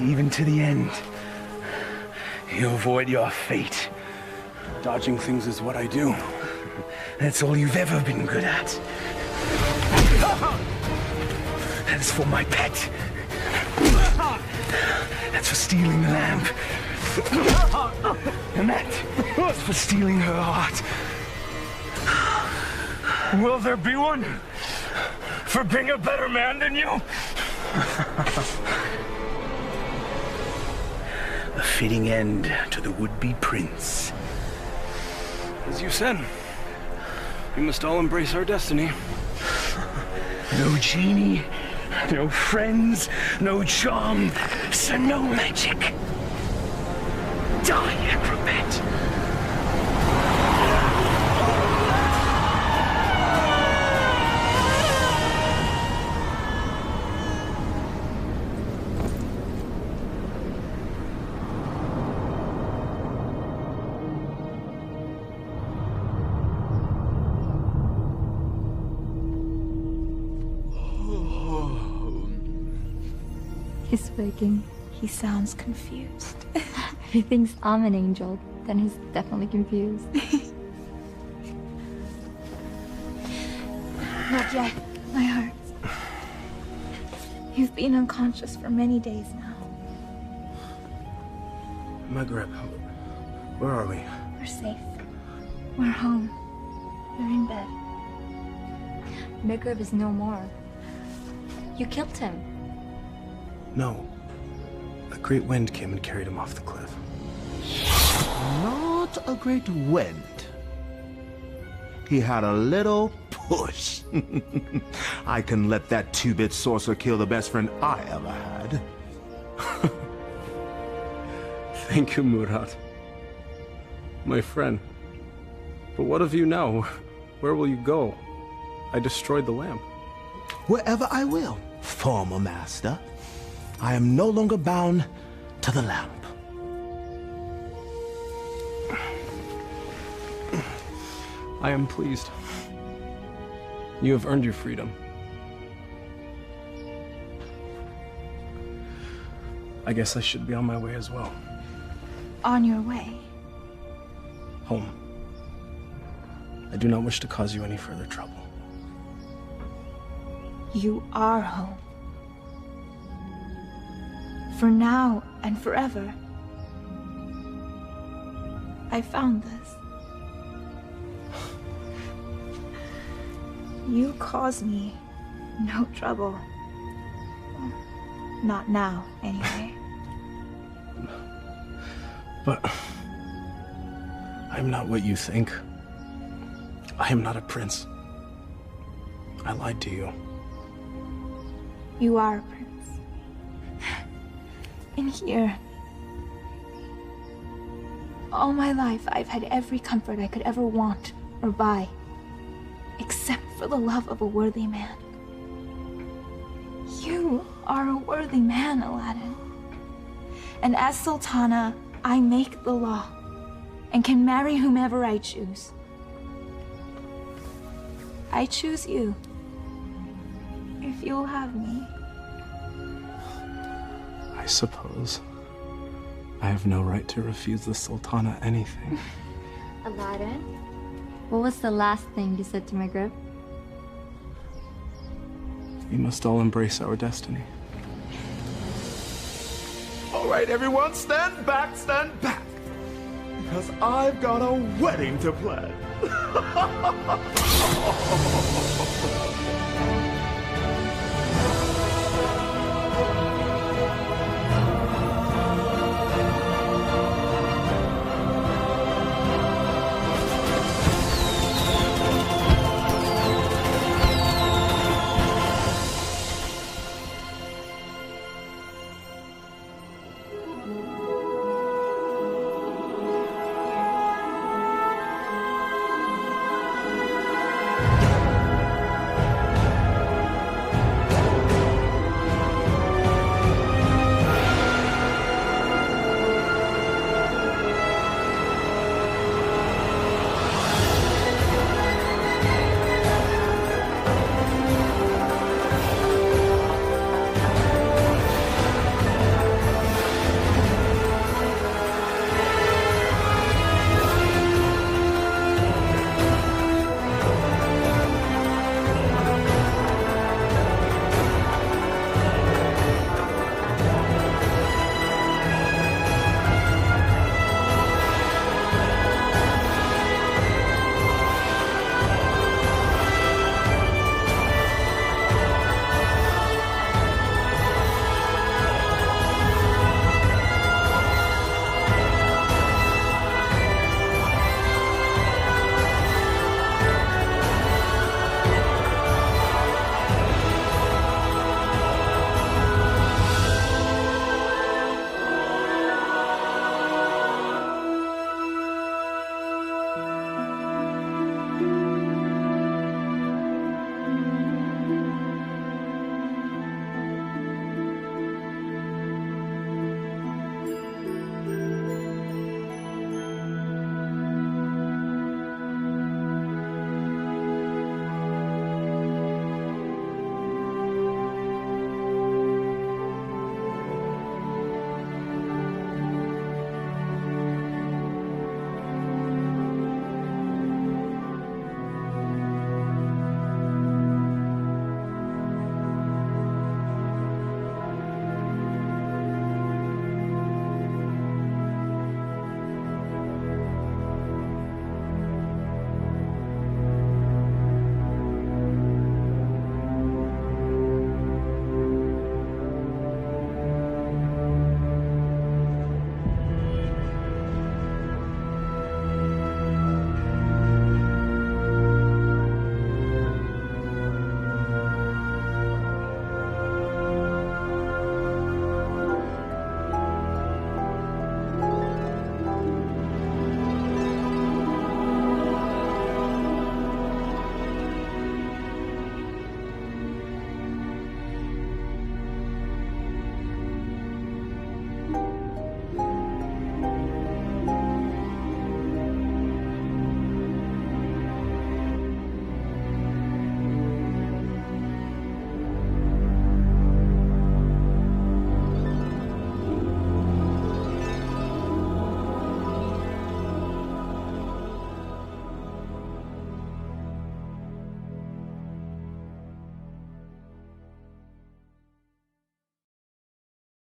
Even to the end, you avoid your fate. Dodging things is what I do. That's all you've ever been good at. That is for my pet. That's for stealing the lamp. And that's for stealing her heart. Will there be one for being a better man than you? A fitting end to the would-be prince. As you said, we must all embrace our destiny. No genie, no friends, no charm, so no magic. Die, acrobat! He's waking. He sounds confused. If he thinks I'm an angel, then he's definitely confused. Not yet. My heart. You've been unconscious for many days now. Maghreb, where are we? We're safe. We're home. We're in bed. Maghreb is no more. You killed him. No. A great wind came and carried him off the cliff. Not a great wind. He had a little push. I can let that two-bit sorcerer kill the best friend I ever had. Thank you, Murad. My friend. But what of you now? Where will you go? I destroyed the lamp. Wherever I will, former master. I am no longer bound to the lamp. I am pleased. You have earned your freedom. I guess I should be on my way as well. On your way? Home. I do not wish to cause you any further trouble. You are home. For now and forever. I found this. You cause me no trouble. Not now, anyway. But I am not what you think. I am not a prince. I lied to you. You are a prince. In here. All my life, I've had every comfort I could ever want or buy, except for the love of a worthy man. You are a worthy man, Aladdin. And as Sultana, I make the law and can marry whomever I choose. I choose you, if you'll have me. I suppose I have no right to refuse the Sultana anything. Aladdin, what was the last thing you said to Maghreb? We must all embrace our destiny. All right, everyone, stand back, because I've got a wedding to plan.